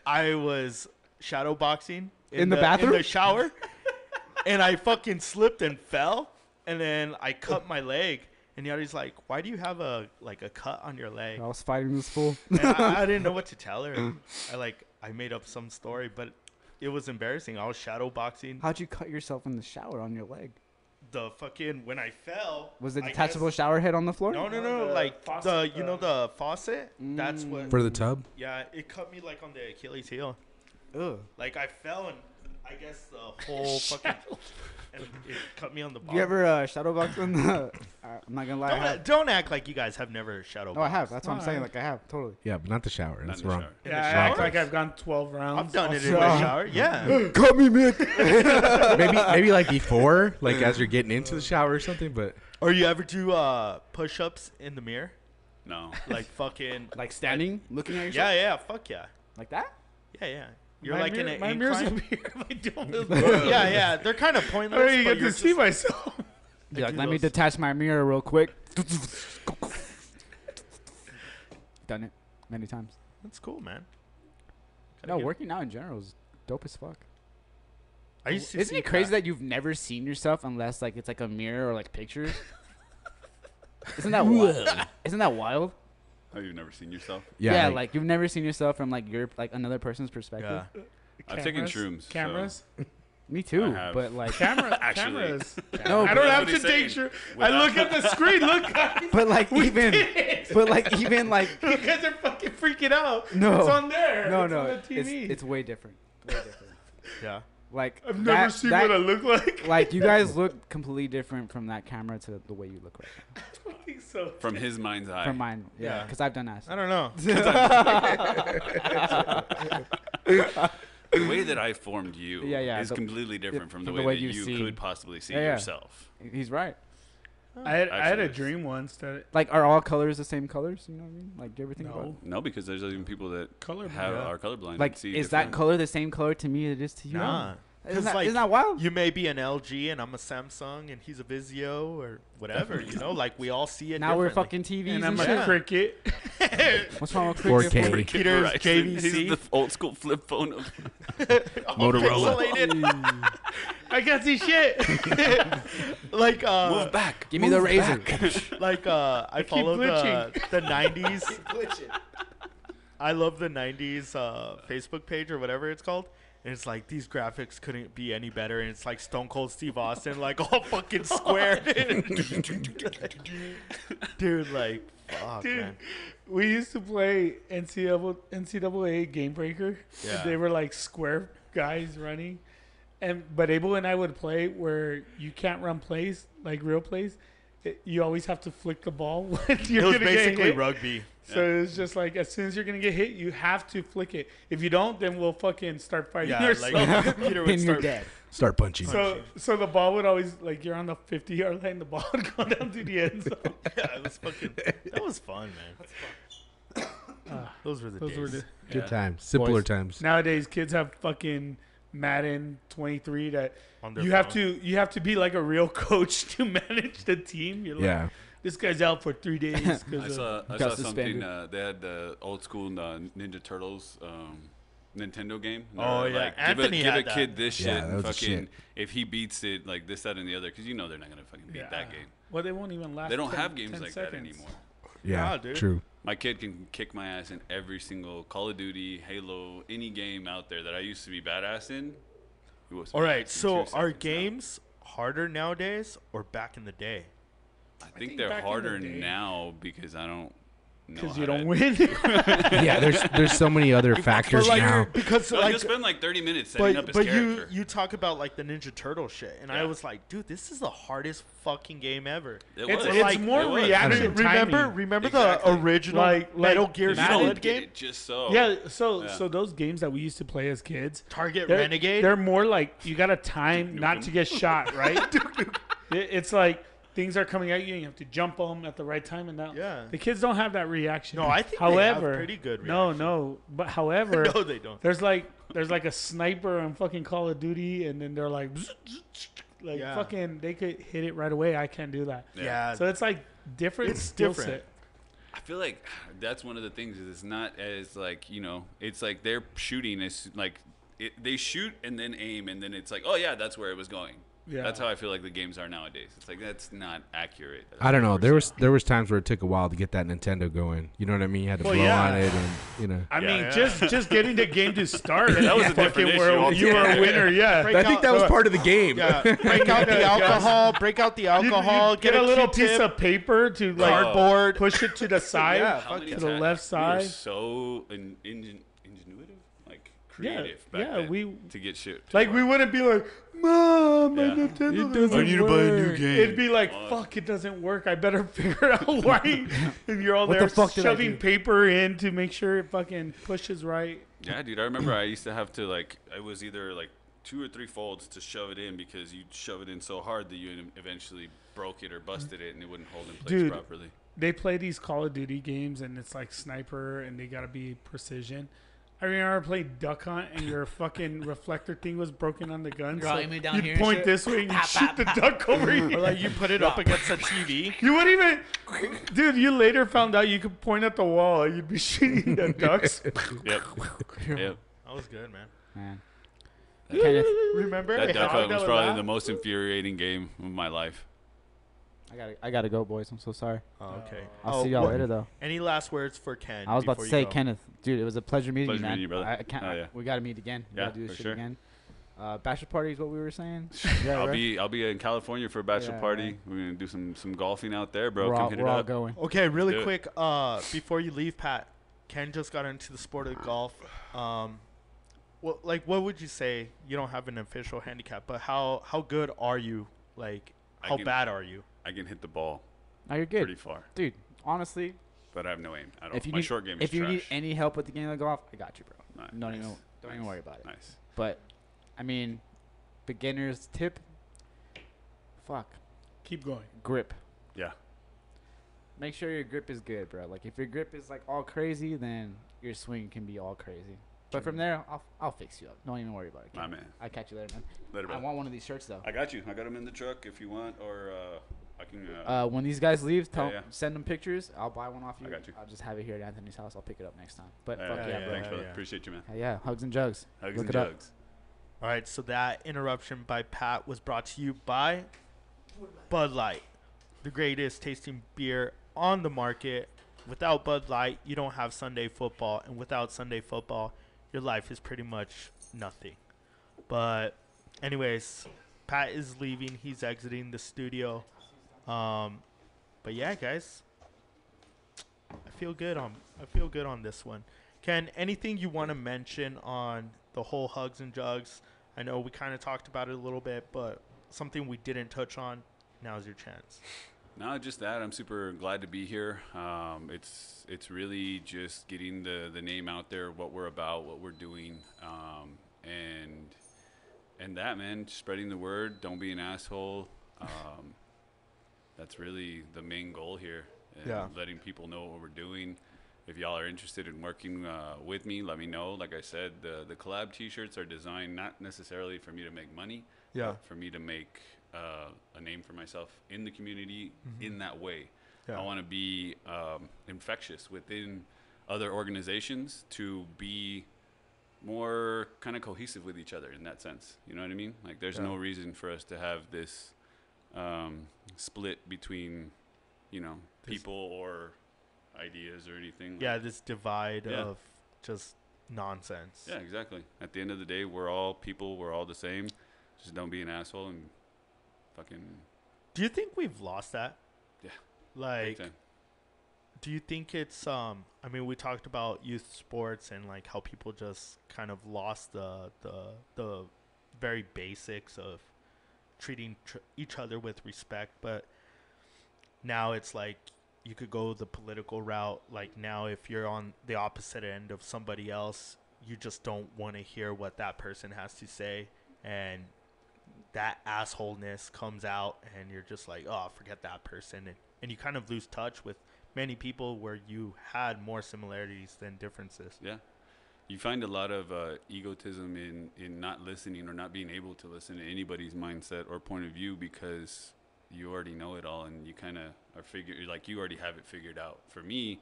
I was shadow boxing In the bathroom? in the shower, and I fucking slipped and fell, and then I cut my leg. And Yadi's like, "Why do you have a cut on your leg?" I was fighting this fool. And I didn't know what to tell her. I made up some story, but it was embarrassing. I was shadow boxing. How'd you cut yourself in the shower on your leg? The fucking when I fell. Was the I detachable guess- shower head on the floor? No, The like faucet, the faucet. That's what. For the tub? Yeah, it cut me like on the Achilles heel. Ugh. Like I fell and I guess the whole fucking and it cut me on the bottom. You ever shadow box in the? I'm not gonna lie. I have. Don't act like you guys have never shadow. No, I have. That's what I'm No, saying. I- Like I have totally. Yeah, but not the shower. not That's in the wrong. shower. In the Yeah, I act shower? like I've gone 12 rounds. I've done it in Also- the shower. Yeah. Cut me, Mick. maybe like before, like as you're getting into the shower or something. But Or you ever do push-ups in the mirror? No. Like fucking. Like standing, looking at yourself. Yeah, fuck yeah. Like that. Yeah. You're My like mirror, in an my mirror's incline. up here. I don't Yeah. They're kind of I pointless. don't even but get you're to see just- myself. Be like, do let me those. detach my mirror real quick. Done it many times. That's cool, man. Gotta No, give- working out in general is dope as fuck. I used to Isn't see it crazy that you've never seen yourself unless like it's like a mirror or like pictures? Isn't that wild? Isn't that wild? Oh, you've never seen yourself? Yeah, like you've never seen yourself from like your like another person's perspective. Yeah. I've taken shrooms. so- Cameras? Me too, I have. but like Actually. Cameras. no, I but, don't That's have what to he's take saying. shrooms. I look at the screen. Look, guys. but like even Did but like even like You guys are fucking freaking out. No. It's on there. no It's no on the it's, TV. it's way different. Way different. Yeah. Like I've never that- seen that- what I look like. like you guys look completely different from that camera to the way you look right now. I think so. From his mind's eye. From mine, yeah, Yeah. because I've done acid. I don't know. The way that I formed you Yeah, is the- completely different from the way, that you see. could possibly see Yeah. yourself. He's right. I had a Actually, dream once that Like, are all colors the same colors? You know what I mean? Like, do you ever think about no it? No, because there's even people that color. are colorblind. Like, and see is that different. color the same color to me as it is to you? Nah. Isn't 'Cause, that, like, isn't that wild? You may be an LG and I'm a Samsung and he's a Vizio or whatever, you know? Like we all see it Now we're differently. fucking TVs and and, I'm shit. a cricket. What's wrong with 4K. cricket? Peter's Verizon. JVC. He's the old school flip phone of Motorola. Pixelated. I can't see shit. like move back. Give me the razor. like I keep follow glitching. the 90s. I love the 90s Facebook page or whatever it's called. And it's like these graphics couldn't be any better, and it's like Stone Cold Steve Austin, like all fucking squared. Dude, like, fuck, Dude, man. we used to play NCAA Game Breaker. Yeah. And they were like square guys running. But Abel and I would play where you can't run plays, like real plays. You always have to flick the ball when you're It was gonna get basically hit. rugby. So it's just like as soon as you're gonna get hit, you have to flick it. If you don't, then we'll fucking start fighting Yeah, ourselves. like Peter would Then you're start. dead. Start punching. So the ball would always like you're on the 50-yard line, the ball would go down to the end zone. Yeah, it was fucking. That was fun, man. Those were the Those days. were the Good times. Simpler Boys. times. nowadays kids have fucking Madden 23 that On their you have phone. to be like a real coach to manage the team. You're like, Yeah. this guy's out for 3 days I because saw Got something. suspended. They had the old school Ninja Turtles Nintendo game. And they Oh, were yeah. like, Anthony give a had that. kid this Yeah, shit. that And was the fucking, shit. if he beats it, like this, that, and the other, because you know they're not gonna fucking beat that game. Well, they won't even last. They don't 10 have games 10 like seconds. that anymore. Yeah, Nah, dude. true. My kid can kick my ass in every single Call of Duty, Halo, any game out there that I used to be badass in. He was All right, in 2 so are seconds now. games harder nowadays or back in the day? I think think they're back in the harder day- now because I don't know Because how you don't to- win. Yeah, there's so many other factors like, now. because No, like he'll spend like 30 minutes setting up his but character. you talk about like the Ninja Turtle shit, and I Yeah. was like, dude, this is the hardest fucking game ever. It It's- was. it's like- more It was. reaction Remember timing. the Exactly. original Like Metal Gear You Madden Solid don't get game, it just so. Yeah, so Yeah. so those games that we used to play as kids, Target they're, Renegade. they're more like you got to time Duke not Nukem. to get shot, right? It's like things are coming at you and you have to jump them at the right time, and that Yeah. the kids don't have that reaction. No, I think however, they have pretty good reaction. No, but however, No, they don't. there's like a sniper on fucking Call of Duty, and then they're like, like Yeah. fucking, they could hit it right away. I can't do that. Yeah, So it's like different. It's skill different. set. I feel like that's one of the things is it's not as like, you know, it's like they're shooting as like they shoot and then aim and then it's like, oh yeah, that's where it was going. Yeah. That's how I feel like the games are nowadays. It's like that's not accurate. I don't know. 100%. There was times where it took a while to get that Nintendo going. You know what I mean? You had to Well, blow yeah. on it, and you know. I Yeah, mean, yeah. just getting the game to start. That was a fucking different issue where you were a altogether. winner. Yeah. Break I think out- that was part of the game. yeah, break out the alcohol. Break out the You alcohol. get a little Q-tip, piece of paper to like cardboard. push it to the side, Yeah, How many to the times- left We were side. so ingenuitive, like creative back yeah, then we- to get shit. Like we wouldn't be like, "Mom, my Yeah. Nintendo It doesn't doesn't I need to buy a new work." game. It'd be like, Oh. "Fuck, it doesn't work. I better figure out why." And you're all What there the fuck did I shoving do? paper in to make sure it fucking pushes right. Yeah, dude. I remember I used to have to like it was either like 2 or 3 folds to shove it in because you'd shove it in so hard that you eventually broke it or busted it and it wouldn't hold in place Dude. properly. They play these Call of Duty games and it's like sniper and they gotta be precision. I remember playing Duck Hunt and your fucking reflector thing was broken on the gun. You're So aiming down you'd here and point shit. this way and you'd shoot the duck over Or here. like you put it up against the TV. You wouldn't even, dude. You later found out you could point at the wall. And you'd be shooting the ducks. Yep. Yep. That was good, man. Man. Kenneth, Remember? That Duck how Hunt that was was probably that? the most infuriating game of my life. I gotta go, boys. I'm so sorry. Oh, okay. I'll see y'all what- later, though. Any last words for Ken? I was about to before you say, go? Kenneth, dude, it was a pleasure meeting Pleasure you, man. meeting you, brother. I can't. Oh, yeah. We gotta meet again. We Yeah, gotta do this for shit sure. again. Bachelor party is what we were saying. Yeah, I'll right? be in California for a bachelor Yeah, party. right. We're gonna do some golfing out there, bro. We're Come all, hit we're it all up. going. Okay, really do it. quick. Before you leave, Pat, Ken just got into the sport of golf. What would you say? You don't have an official handicap, but how good are you? Like, I how can- bad are you? I can hit the ball Now you're good, pretty far, dude. Honestly, but I have no aim at all. if you My need short game is if you trash. need any help with the game of golf, I got you, bro. Nice. Don't even Nice. worry about it. Nice. But I mean, beginner's tip. Fuck, Keep going. grip. Yeah. Make sure your grip is good, bro. Like if your grip is like all crazy, then your swing can be all crazy. But from there, I'll fix you up. Don't even worry about it. My Ken. man. I'll catch you later, man. Later, I bro. want one of these shirts though. I got you. I got them in the truck if you want, or I can. When these guys leave, yeah. send them pictures. I'll buy one off you. I got you. I'll just have it here at Anthony's house. I'll pick it up next time. But yeah, fuck yeah, yeah, bro. Thanks, brother. Yeah. Appreciate you, man. Yeah, hugs and jugs. Hugs Look and it up. jugs. All right, so that interruption by Pat was brought to you by Bud Light, the greatest tasting beer on the market. Without Bud Light, you don't have Sunday football, and without Sunday football, your life is pretty much nothing. But anyways, Pat is leaving. He's exiting the studio. But yeah, guys, I feel good on this one. Ken, anything you want to mention on the whole hugs and jugs? I know we kind of talked about it a little bit, but something we didn't touch on. Now's your chance. No, just that. I'm super glad to be here. It's really just getting the name out there, what we're about, what we're doing, and that, man, spreading the word. Don't be an asshole. That's really the main goal here. And Yeah. letting people know what we're doing. If y'all are interested in working with me, let me know. Like I said, the collab T-shirts are designed not necessarily for me to make money, Yeah. but for me to make a name for myself in the community in that way. Yeah. I want to be infectious within other organizations to be more kind of cohesive with each other in that sense. You know what I mean? Like, there's no Yeah. reason for us to have this split between, people or ideas or anything. Yeah, this divide Yeah. of just nonsense. Yeah, exactly. At the end of the day, we're all people. We're all the same. Just don't be an asshole and fucking. Do you think we've lost that? Yeah. Like, Big time. do you think it's I mean, we talked about youth sports and like how people just kind of lost the very basics of treating each other with respect, but now it's like you could go the political route. Like now, if you're on the opposite end of somebody else, you just don't want to hear what that person has to say, and that assholeness comes out, and you're just like, oh, forget that person, and you kind of lose touch with many people where you had more similarities than differences. Yeah. You find a lot of egotism in not listening or not being able to listen to anybody's mindset or point of view because you already know it all and you kind of like you already have it figured out. For me,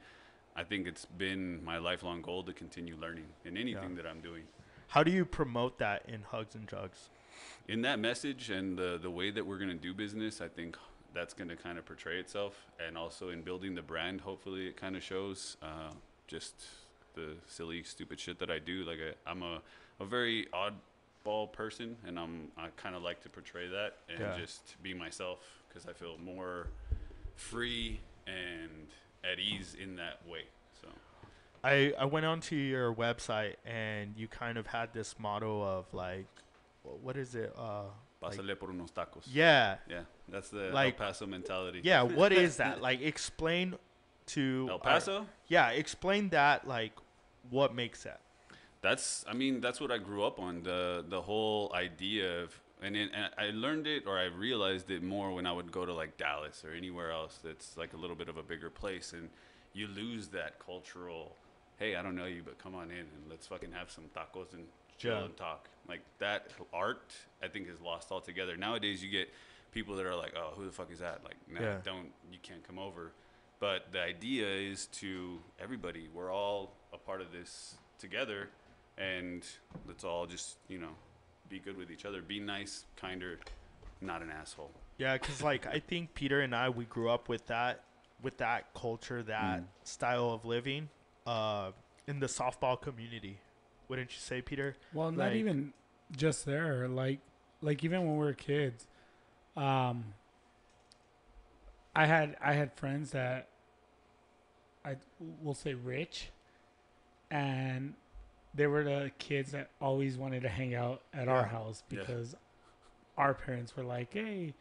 I think it's been my lifelong goal to continue learning in anything that I'm doing. How do you promote that in Hugs and Jugs? In that message and the way that we're going to do business, I think that's going to kind of portray itself. And also in building the brand, hopefully it kind of shows just the silly, stupid shit that I do. Like I'm a very oddball person, and I kind of like to portray that and just be myself because I feel more free and at ease in that way. So I went onto your website and you kind of had this motto of like, what is it? Pásale por unos tacos. Yeah. Yeah, that's the Like, El Paso mentality. Yeah, what is that? Like, explain to El Paso? Explain that, like, what makes that. That's what I grew up on. The whole idea of, and I learned it or I realized it more when I would go to like Dallas or anywhere else that's like a little bit of a bigger place, and you lose that cultural, hey, I don't know you, but come on in and let's fucking have some tacos and chill and talk. Like that art, I think, is lost altogether. Nowadays, you get people that are like, oh, who the fuck is that? Like, no, you can't come over. But the idea is to everybody, we're all a part of this together, and let's all just, be good with each other. Be nice, kinder, not an asshole. Yeah, because, like, I think Peter and I, we grew up with that culture, that style of living in the softball community. Wouldn't you say, Peter? Well, not even just there. Like even when we were kids, I had friends that I will say rich, and they were the kids that always wanted to hang out at our house because our parents were like, hey,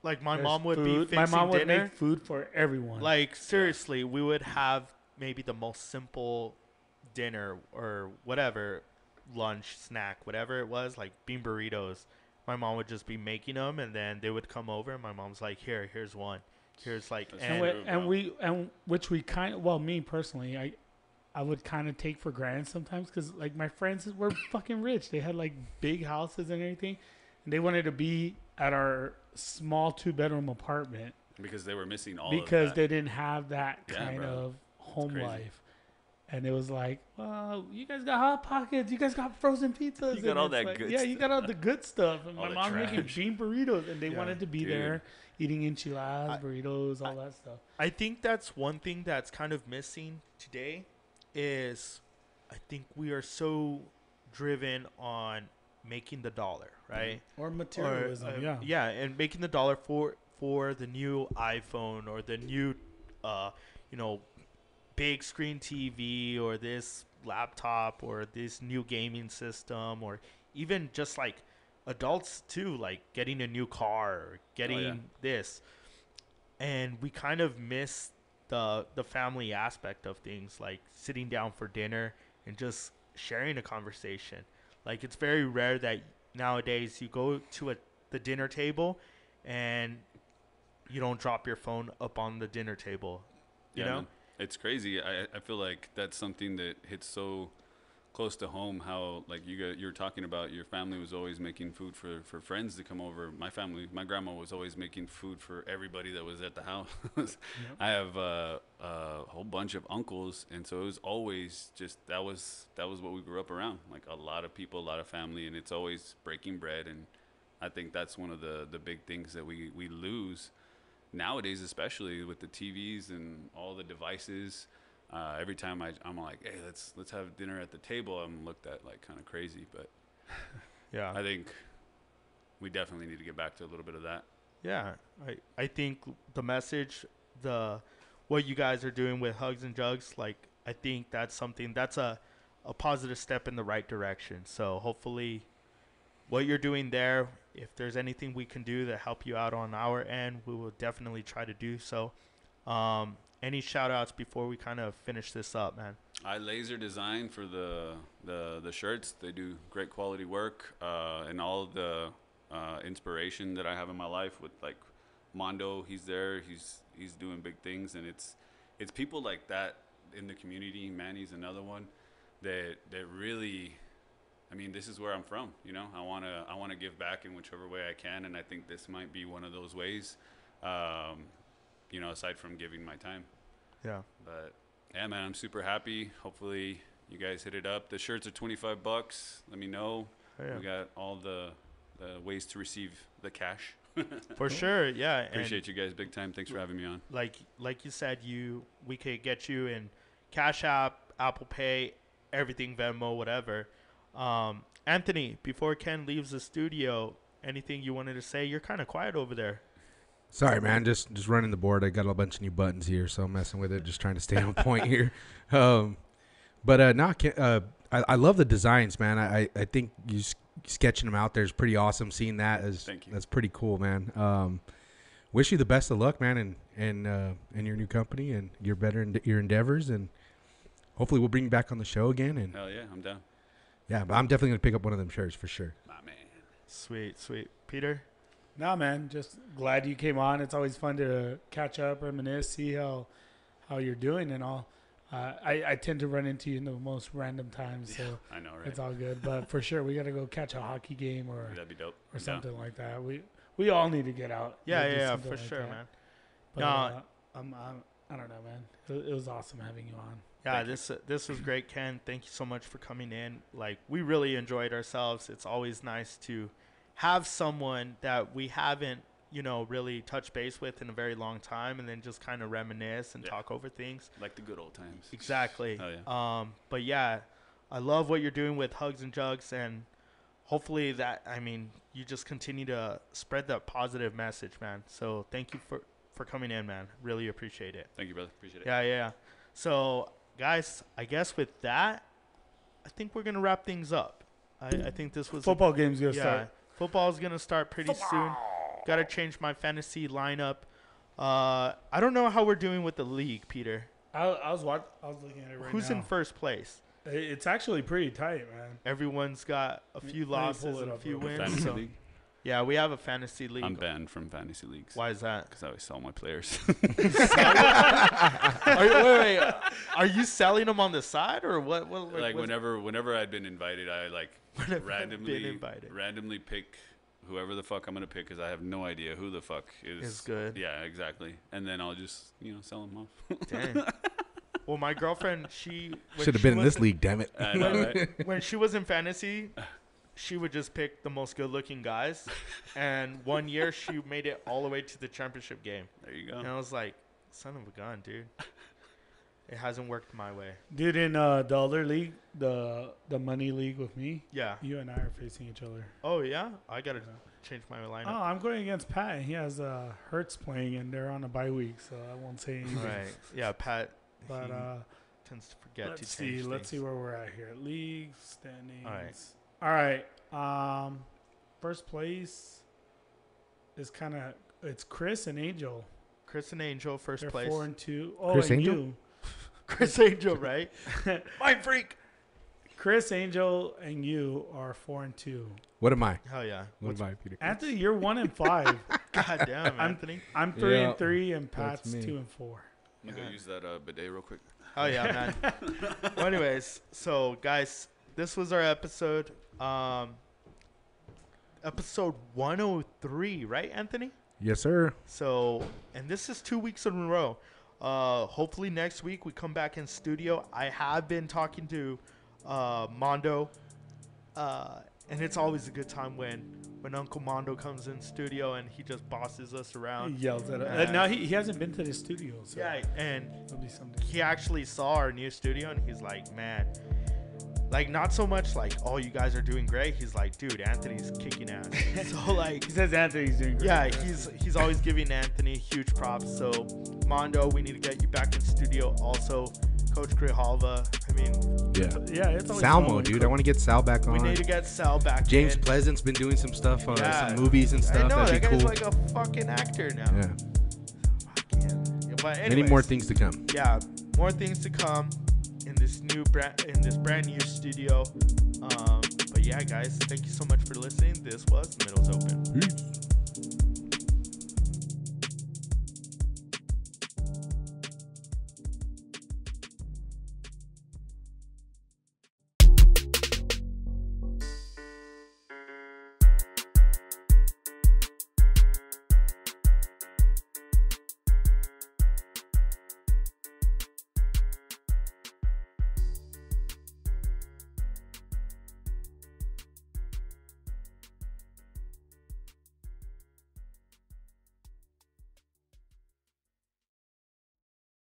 like my mom would be fixing my mom would dinner. make food for everyone. Like, seriously, we would have maybe the most simple dinner or whatever, lunch, snack, whatever it was, like bean burritos. My mom would just be making them, and then they would come over, and my mom's like, here's one. Here's like, which we kind of, well, me personally, I would kind of take for granted sometimes because like my friends were fucking rich. They had like big houses and everything, and they wanted to be at our small 2-bedroom apartment because they were missing all because of that. they didn't have that kind of home crazy. life. And it was like, well, you guys got Hot Pockets, you guys got frozen pizzas. You got all that like, good stuff. Yeah, you got all the good stuff. And my mom's making trash. bean burritos, and they wanted to be there eating enchiladas, burritos, all that stuff. I think that's one thing that's kind of missing today is I think we are so driven on making the dollar, right? Or materialism, Yeah, and making the dollar for the new iPhone or the new, big screen TV or this laptop or this new gaming system, or even just like adults too, like getting a new car or getting this. And we kind of miss the family aspect of things, like sitting down for dinner and just sharing a conversation. Like, it's very rare that nowadays you go to the dinner table and you don't drop your phone up on the dinner table. You know? Man. It's crazy. I feel like that's something that hits so close to home, how like you're talking about your family was always making food for friends to come over. My grandma was always making food for everybody that was at the house. I have a whole bunch of uncles, and so it was always just that was what we grew up around, like a lot of people, a lot of family, and it's always breaking bread. And I think that's one of the big things that we lose nowadays, especially with the TVs and all the devices. Every time I'm like, hey, let's have dinner at the table, I'm looked at like kind of crazy. But Yeah, I think we definitely need to get back to a little bit of that. Yeah, I think the message, the what you guys are doing with Hugs and Jugs, like I think that's something that's a positive step in the right direction. So hopefully, what you're doing there, if there's anything we can do to help you out on our end, we will definitely try to do so. Any shout outs before we kind of finish this up, man? I laser design for the shirts. They do great quality work, and all of the inspiration that I have in my life with like Mondo. He's there. He's doing big things, and it's people like that in the community. Manny's another one that really. I mean, this is where I'm from. You know, I wanna give back in whichever way I can, and I think this might be one of those ways. You know, aside from giving my time. Yeah. But yeah, man, I'm super happy. Hopefully, you guys hit it up. The shirts are $25. Let me know. Oh, yeah. We got all the ways to receive the cash. For sure, yeah. Appreciate you guys big time. Thanks for having me on. Like you said, we could get you in Cash App, Apple Pay, everything, Venmo, whatever. Anthony, before Ken leaves the studio, anything you wanted to say? You're kind of quiet over there. Sorry, man. Just running the board. I got a bunch of new buttons here, so I'm messing with it. Just trying to stay on point here. I love the designs, man. I think you sketching them out there is pretty awesome. Seeing that is Thank you. That's pretty cool, man. Wish you the best of luck, man, in your new company and your your endeavors, and hopefully we'll bring you back on the show again. And Hell yeah, I'm down. yeah, but I'm definitely gonna pick up one of them shirts for sure. My man. Sweet. Peter? Nah, man, just glad you came on. It's always fun to catch up, reminisce, see how you're doing and all. I tend to run into you in the most random times, so I know, right? it's all good. But for sure, we got to go catch a hockey game or That'd be dope. or something like that. We all need to get out. Go do Yeah, something for like sure, that. man. But No. I don't know, man. It was awesome having you on. Yeah, this was great, Ken. Thank you so much for coming in. Like, we really enjoyed ourselves. It's always nice to have someone that we haven't, really touched base with in a very long time, and then just kind of reminisce and talk over things. Like the good old times. Exactly. Hell yeah. But yeah, I love what you're doing with Hugs and Jugs, and hopefully you just continue to spread that positive message, man. So thank you for coming in, man. Really appreciate it. Thank you, brother. Appreciate it. Yeah. So, guys, I guess with that, I think we're gonna wrap things up. I think this was Football game's gonna start. Football's gonna start pretty soon. Got to change my fantasy lineup. I don't know how we're doing with the league, Peter. I was looking at it right Who's now. in first place? It's actually pretty tight, man. Everyone's got a few Let me pull losses it and a up few real quick. wins. Fantasy So, league. yeah, we have a fantasy league. I'm banned from fantasy leagues. Why is that? Because I always sell my players. Wait. Are you selling them on the side or what? Like whenever I'd been invited, I like Whenever I've been invited. randomly pick whoever the fuck I'm gonna pick because I have no idea who the fuck Is good. Yeah, exactly. And then I'll just sell them off. Dang. Well, my girlfriend, Should have been in this league, damn it. I know, right? when she was in fantasy, she would just pick the most good-looking guys. And one year, she made it all the way to the championship game. There you go. And I was like, son of a gun, dude. It hasn't worked my way. Dude, in the other league, the money league with me, Yeah. you and I are facing each other. Oh, yeah? I got to change my lineup. Oh, I'm going against Pat. He has Hertz playing, and they're on a bye week, so I won't say anything. Right. Yeah, Pat, But he tends to forget to let's change see. Let's see things. where we're at here. League standings. All right. All right. First place is it's Chris and Angel. Chris and Angel, first They're place. 4-2. Oh, Chris and Angel? you. Chris Angel, right? Mind freak. Chris Angel and you are 4-2. What am I? Hell yeah. What am I, Peter? Anthony, you're 1-5. God damn, Anthony. I'm Yeah, 3-3, and Pat's that's me. 2-4. I'm gonna go use that bidet real quick. Oh yeah, man. Well, anyways, so guys, this was our episode. Episode 103, right, Anthony? Yes, sir. So, and this is 2 weeks in a row. Hopefully next week we come back in studio. I have been talking to Mondo, and it's always a good time when Uncle Mondo comes in studio and he just bosses us He around. yells at us. And- No, he hasn't been to the studio, so Yeah, and it'll be something. he actually saw our new studio and he's like, man, Like, not so much like, oh, you guys are doing great. He's like, dude, Anthony's kicking ass. So, like, He says Anthony's doing great. yeah, he's always giving Anthony huge props. So, Mondo, we need to get you back in studio. Also, Coach Grijalva. I mean, Yeah. It's always fun Salmo, when dude. I want to get Sal back on. we need to get Sal back James in. Pleasant's been doing some stuff, Yeah. some movies and stuff. I know, That'd that be guy's cool. like a fucking actor now. Yeah. Fuck yeah. But Many anyways, more things to come. yeah, more things to come in this brand new studio. But yeah, guys, thank you so much for listening. This was Middles Open. Peace.